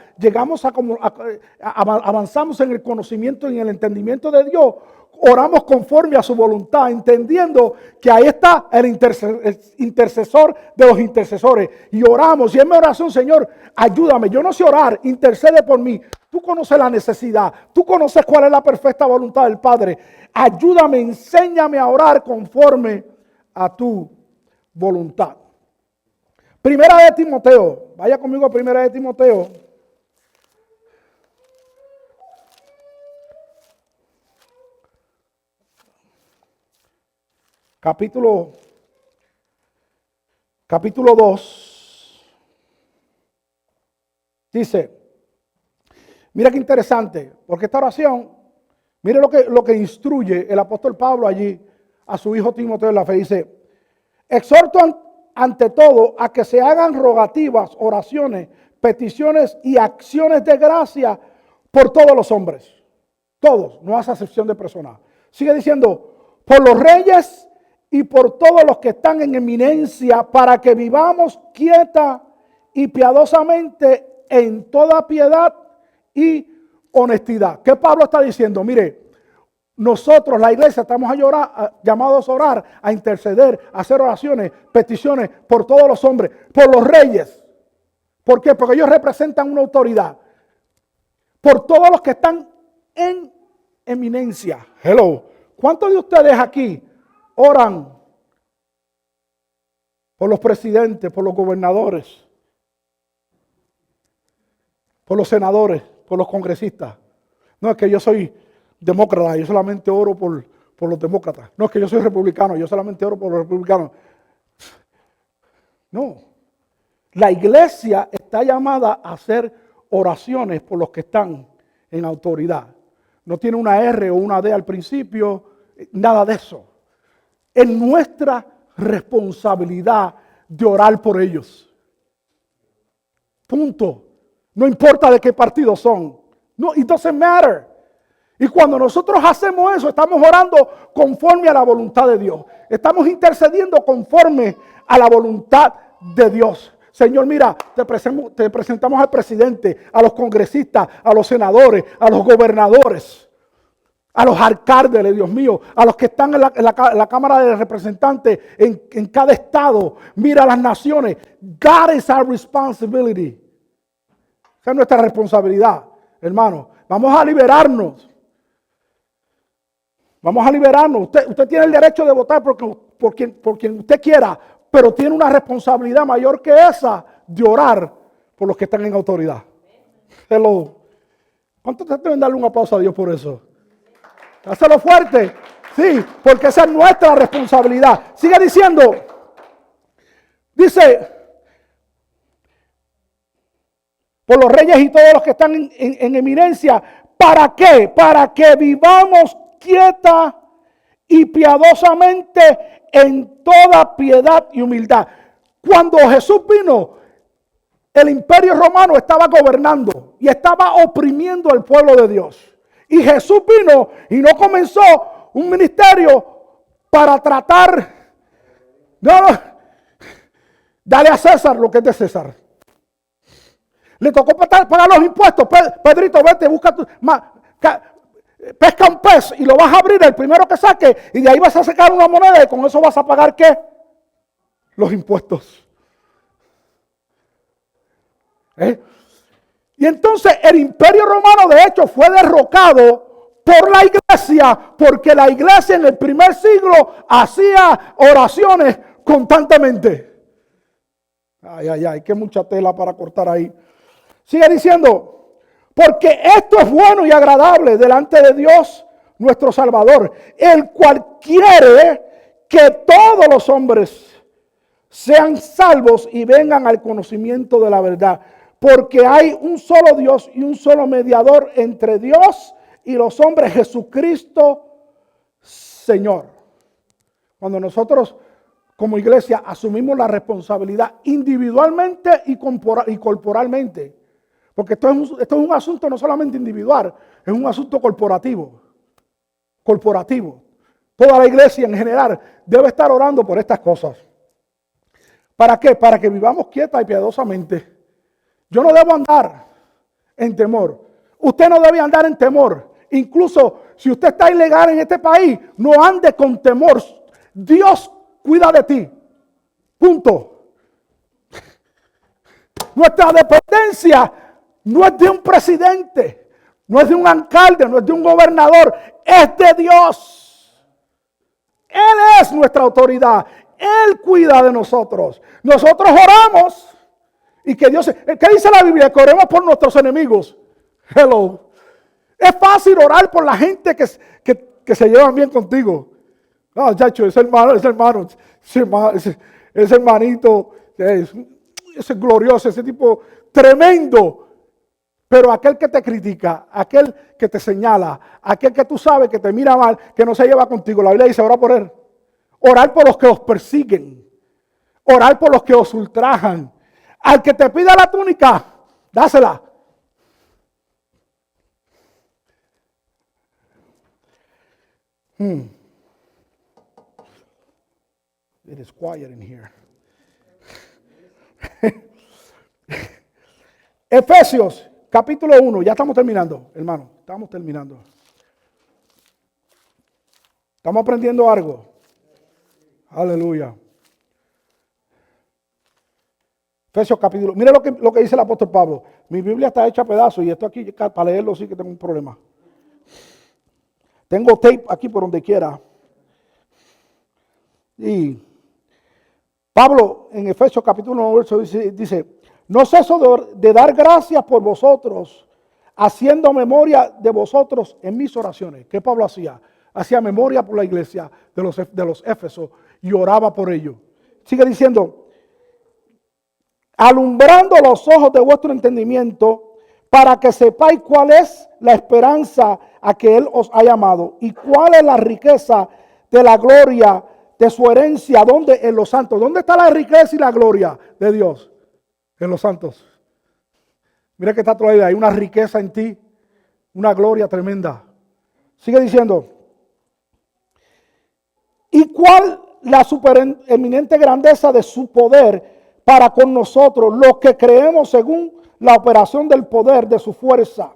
avanzamos en el conocimiento y en el entendimiento de Dios, oramos conforme a su voluntad, entendiendo que ahí está el intercesor de los intercesores. Y oramos, y en mi oración, Señor, ayúdame. Yo no sé orar, intercede por mí. Tú conoces la necesidad, tú conoces cuál es la perfecta voluntad del Padre. Ayúdame, enséñame a orar conforme a tu voluntad. Primera de Timoteo, vaya conmigo a Primera de Timoteo. Capítulo 2. Dice, mira qué interesante, porque esta oración, mire lo que instruye el apóstol Pablo allí a su hijo Timoteo en la fe. Dice, exhorto ante todo a que se hagan rogativas, oraciones, peticiones y acciones de gracia por todos los hombres. Todos, no hace excepción de personas. Sigue diciendo, por los reyes y por todos los que están en eminencia, para que vivamos quieta y piadosamente en toda piedad y honestidad. ¿Qué Pablo está diciendo? Mire, nosotros, la iglesia, estamos llamados a orar, a interceder, a hacer oraciones, peticiones por todos los hombres, por los reyes. ¿Por qué? Porque ellos representan una autoridad. Por todos los que están en eminencia. Hello. ¿Cuántos de ustedes aquí oran por los presidentes, por los gobernadores, por los senadores, por los congresistas? No es que yo soy demócrata, yo solamente oro por los demócratas. No es que yo soy republicano, yo solamente oro por los republicanos. No. La iglesia está llamada a hacer oraciones por los que están en autoridad. No tiene una R o una D al principio, nada de eso. Es nuestra responsabilidad de orar por ellos. Punto. No importa de qué partido son. No, it doesn't matter. Y cuando nosotros hacemos eso, estamos orando conforme a la voluntad de Dios. Estamos intercediendo conforme a la voluntad de Dios. Señor, mira, te presentamos al presidente, a los congresistas, a los senadores, a los gobernadores, a los alcaldes, Dios mío, a los que están en la Cámara de Representantes en cada estado. Mira las naciones. God is our responsibility. Esa es nuestra responsabilidad, hermano. Vamos a liberarnos. Vamos a liberarnos. Usted tiene el derecho de votar por quien usted quiera, pero tiene una responsabilidad mayor que esa de orar por los que están en autoridad. Hello. ¿Cuántos deben darle una pausa a Dios por eso? Hazlo fuerte. Sí, porque esa es nuestra responsabilidad. Sigue diciendo. Dice, por los reyes y todos los que están en eminencia. ¿Para qué? Para que vivamos quieta y piadosamente en toda piedad y humildad. Cuando Jesús vino, el imperio romano estaba gobernando y estaba oprimiendo al pueblo de Dios. Y Jesús vino y no comenzó un ministerio para tratar, dale a César lo que es de César. Le tocó pagar los impuestos. Pedrito, vete, busca pesca un pez y lo vas a abrir, el primero que saque, y de ahí vas a sacar una moneda y con eso vas a pagar ¿qué? Los impuestos. Y entonces el Imperio Romano de hecho fue derrocado por la iglesia, porque la iglesia en el primer siglo hacía oraciones constantemente. Ay, que mucha tela para cortar ahí. Sigue diciendo, porque esto es bueno y agradable delante de Dios nuestro Salvador, el cual quiere que todos los hombres sean salvos y vengan al conocimiento de la verdad. Porque hay un solo Dios y un solo mediador entre Dios y los hombres, Jesucristo, Señor. Cuando nosotros como iglesia asumimos la responsabilidad individualmente y corporalmente, porque esto es un asunto no solamente individual, es un asunto corporativo. Toda la iglesia en general debe estar orando por estas cosas. ¿Para qué? Para que vivamos quieta y piadosamente. Yo no debo andar en temor. Usted no debe andar en temor. Incluso si usted está ilegal en este país, no ande con temor. Dios cuida de ti. Punto. Nuestra dependencia no es de un presidente, no es de un alcalde, no es de un gobernador, es de Dios. Él es nuestra autoridad. Él cuida de nosotros. Nosotros oramos. Y que Dios, ¿qué dice la Biblia? Que oremos por nuestros enemigos. Hello. Es fácil orar por la gente que se llevan bien contigo. No, chacho, ese hermanito, ese glorioso, ese tipo tremendo. Pero aquel que te critica, aquel que te señala, aquel que tú sabes que te mira mal, que no se lleva contigo, la Biblia dice, ora por él. Orar por los que os persiguen. Orar por los que os ultrajan. Al que te pida la túnica, dásela. It is quiet in here. Efesios, capítulo 1. Ya estamos terminando, hermano. Estamos terminando. Estamos aprendiendo algo. Aleluya. Efesios capítulo. Mire lo que dice el apóstol Pablo. Mi Biblia está hecha a pedazos y esto aquí para leerlo sí que tengo un problema. Tengo tape aquí por donde quiera. Y Pablo en Efesios capítulo 1 verso dice, no ceso de dar gracias por vosotros, haciendo memoria de vosotros en mis oraciones. ¿Qué Pablo hacía? Hacía memoria por la iglesia de los Éfesos y oraba por ellos. Sigue diciendo, alumbrando los ojos de vuestro entendimiento, para que sepáis cuál es la esperanza a que Él os ha llamado y cuál es la riqueza de la gloria de su herencia, ¿dónde? En los santos. ¿Dónde está la riqueza y la gloria de Dios? En los santos. Mira que está todavía, hay una riqueza en ti, una gloria tremenda. Sigue diciendo, ¿y cuál la supereminente grandeza de su poder para con nosotros, los que creemos según la operación del poder de su fuerza?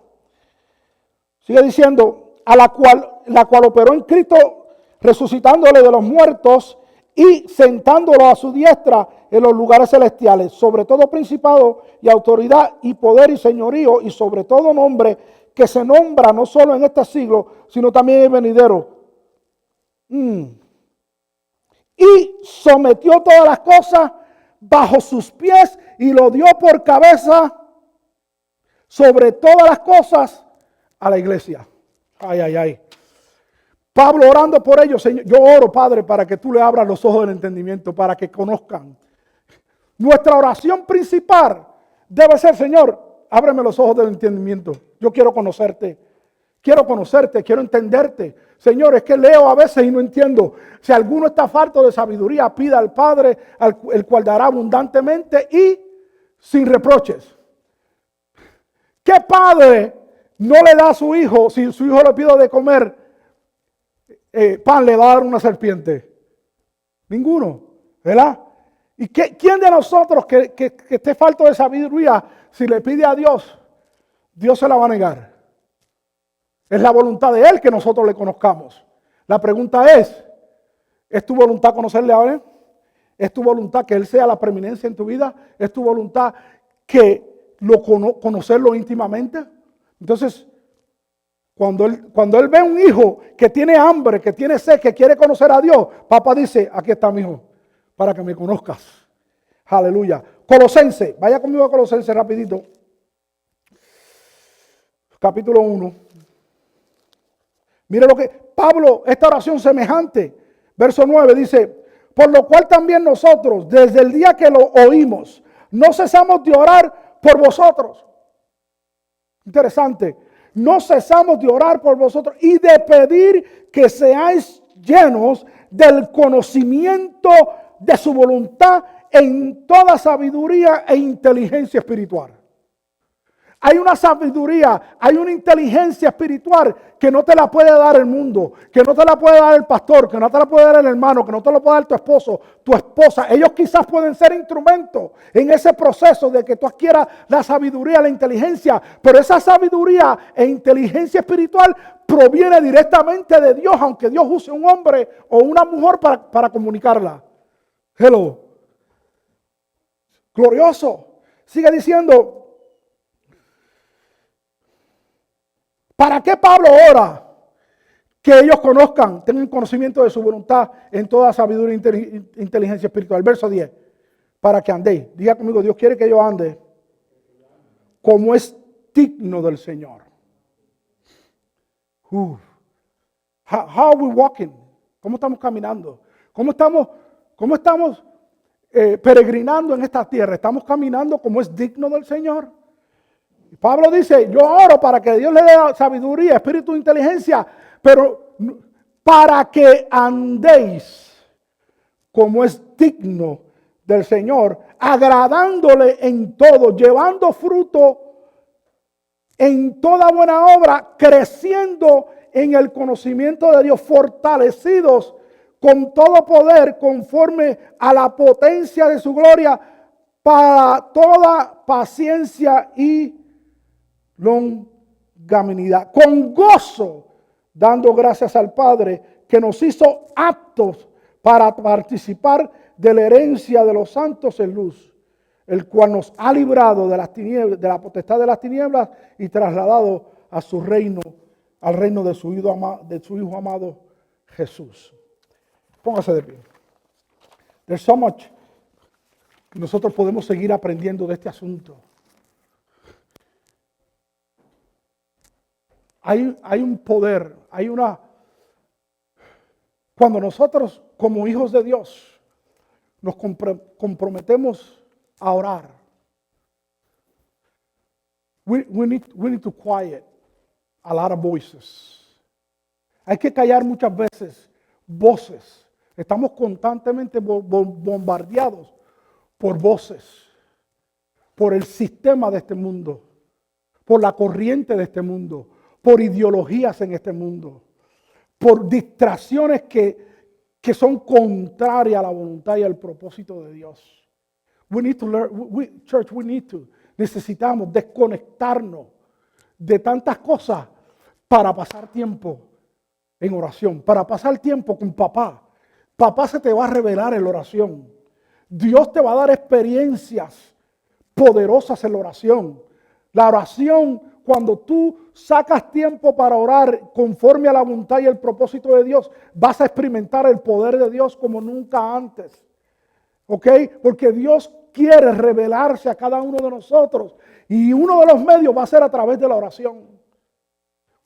Sigue diciendo, a la cual operó en Cristo, resucitándole de los muertos y sentándolo a su diestra en los lugares celestiales, sobre todo principado y autoridad y poder y señorío y sobre todo nombre que se nombra no solo en este siglo, sino también en el venidero. Y sometió todas las cosas bajo sus pies y lo dio por cabeza sobre todas las cosas a la iglesia. Pablo orando por ellos, Señor, yo oro, Padre, para que tú le abras los ojos del entendimiento, para que conozcan. Nuestra oración principal debe ser, Señor, ábreme los ojos del entendimiento. Yo quiero conocerte, quiero entenderte. Señor, es que leo a veces y no entiendo. Si alguno está falto de sabiduría, pida al Padre, el cual dará abundantemente y sin reproches. ¿Qué padre no le da a su hijo, si su hijo le pide de comer pan, le va a dar una serpiente? Ninguno, ¿verdad? ¿Y quién de nosotros que esté falto de sabiduría, si le pide a Dios, Dios se la va a negar? Es la voluntad de Él que nosotros le conozcamos. La pregunta ¿es tu voluntad conocerle a Él? ¿Es tu voluntad que Él sea la preeminencia en tu vida? ¿Es tu voluntad que conocerlo íntimamente? Entonces, cuando él ve un hijo que tiene hambre, que tiene sed, que quiere conocer a Dios, papá dice, aquí está mi hijo, para que me conozcas. Aleluya. Colosenses, vaya conmigo a Colosenses rapidito. Capítulo 1. Mire lo que Pablo, esta oración semejante, verso 9 dice, por lo cual también nosotros, desde el día que lo oímos, no cesamos de orar por vosotros. Interesante. No cesamos de orar por vosotros y de pedir que seáis llenos del conocimiento de su voluntad en toda sabiduría e inteligencia espiritual. Hay una sabiduría, hay una inteligencia espiritual que no te la puede dar el mundo, que no te la puede dar el pastor, que no te la puede dar el hermano, que no te la puede dar tu esposo, tu esposa. Ellos quizás pueden ser instrumentos en ese proceso de que tú adquieras la sabiduría, la inteligencia, pero esa sabiduría e inteligencia espiritual proviene directamente de Dios, aunque Dios use un hombre o una mujer para comunicarla. Hello. Glorioso. Sigue diciendo, ¿para qué Pablo ora? Que ellos conozcan, tengan conocimiento de su voluntad en toda sabiduría e inteligencia espiritual. Verso 10. Para que andéis. Diga conmigo, Dios quiere que yo ande como es digno del Señor. How are we walking? ¿Cómo estamos caminando? ¿Cómo estamos peregrinando en esta tierra? ¿Estamos caminando como es digno del Señor? Pablo dice, yo oro para que Dios le dé sabiduría, espíritu e inteligencia, pero para que andéis como es digno del Señor, agradándole en todo, llevando fruto en toda buena obra, creciendo en el conocimiento de Dios, fortalecidos con todo poder conforme a la potencia de su gloria, para toda paciencia y longanimidad, con gozo, dando gracias al Padre que nos hizo aptos para participar de la herencia de los santos en luz, el cual nos ha librado de las tinieblas, de la potestad de las tinieblas y trasladado a su reino, al reino de su Hijo amado Jesús. Póngase de pie. There's so much que nosotros podemos seguir aprendiendo de este asunto. Hay un poder, cuando nosotros como hijos de Dios nos comprometemos a orar, we need to quiet a lot of voices. Hay que callar muchas veces voces. Estamos constantemente bombardeados por voces, por el sistema de este mundo, por la corriente de este mundo, por ideologías en este mundo, por distracciones que son contrarias a la voluntad y al propósito de Dios. We need to learn, church, necesitamos desconectarnos de tantas cosas para pasar tiempo en oración, para pasar tiempo con papá. Papá se te va a revelar en la oración. Dios te va a dar experiencias poderosas en la oración. La oración, cuando tú sacas tiempo para orar conforme a la voluntad y el propósito de Dios, vas a experimentar el poder de Dios como nunca antes. ¿Ok? Porque Dios quiere revelarse a cada uno de nosotros. Y uno de los medios va a ser a través de la oración.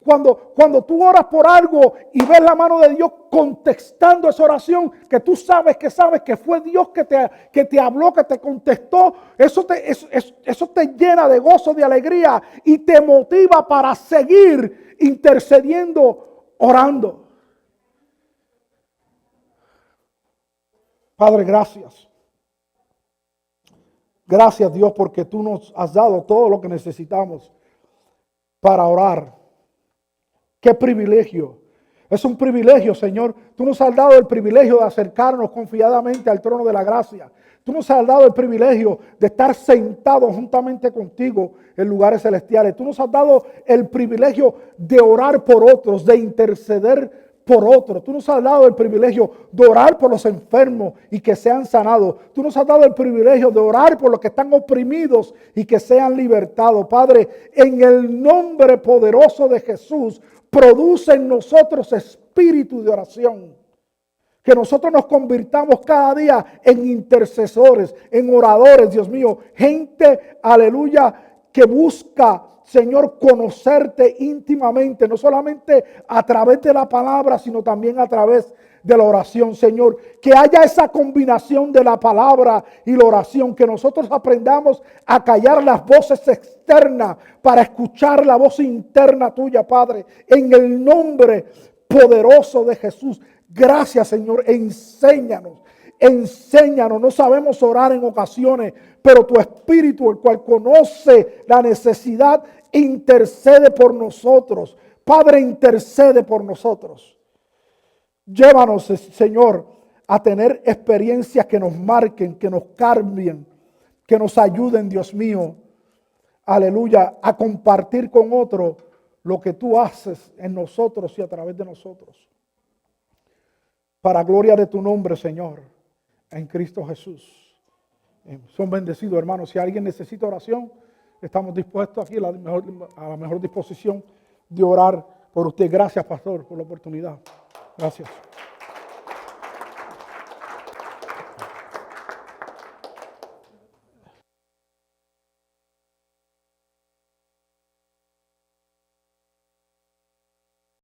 Cuando tú oras por algo y ves la mano de Dios contestando esa oración, que tú sabes que fue Dios que te habló, que te contestó, eso te llena de gozo, de alegría y te motiva para seguir intercediendo, orando. Padre, gracias. Gracias, Dios, porque tú nos has dado todo lo que necesitamos para orar. Qué privilegio. Es un privilegio, Señor. Tú nos has dado el privilegio de acercarnos confiadamente al trono de la gracia. Tú nos has dado el privilegio de estar sentados juntamente contigo en lugares celestiales. Tú nos has dado el privilegio de orar por otros, de interceder por otros. Tú nos has dado el privilegio de orar por los enfermos y que sean sanados. Tú nos has dado el privilegio de orar por los que están oprimidos y que sean libertados. Padre, en el nombre poderoso de Jesús, produce en nosotros espíritu de oración. Que nosotros nos convirtamos cada día en intercesores, en oradores, Dios mío. Gente, aleluya, que busca, Señor, conocerte íntimamente, no solamente a través de la palabra, sino también a través de la oración, Señor. Que haya esa combinación de la palabra y la oración, que nosotros aprendamos a callar las voces externas para escuchar la voz interna tuya, Padre, en el nombre poderoso de Jesús. Gracias, Señor. Enséñanos. No sabemos orar en ocasiones, pero tu Espíritu, el cual conoce la necesidad, intercede por nosotros. Padre, intercede por nosotros. Llévanos, Señor, a tener experiencias que nos marquen, que nos cambien, que nos ayuden, Dios mío. Aleluya, a compartir con otros lo que tú haces en nosotros y a través de nosotros. Para gloria de tu nombre, Señor, en Cristo Jesús. Son bendecidos, hermanos. Si alguien necesita oración, estamos dispuestos aquí a la mejor disposición de orar por usted. Gracias, pastor, por la oportunidad. Gracias.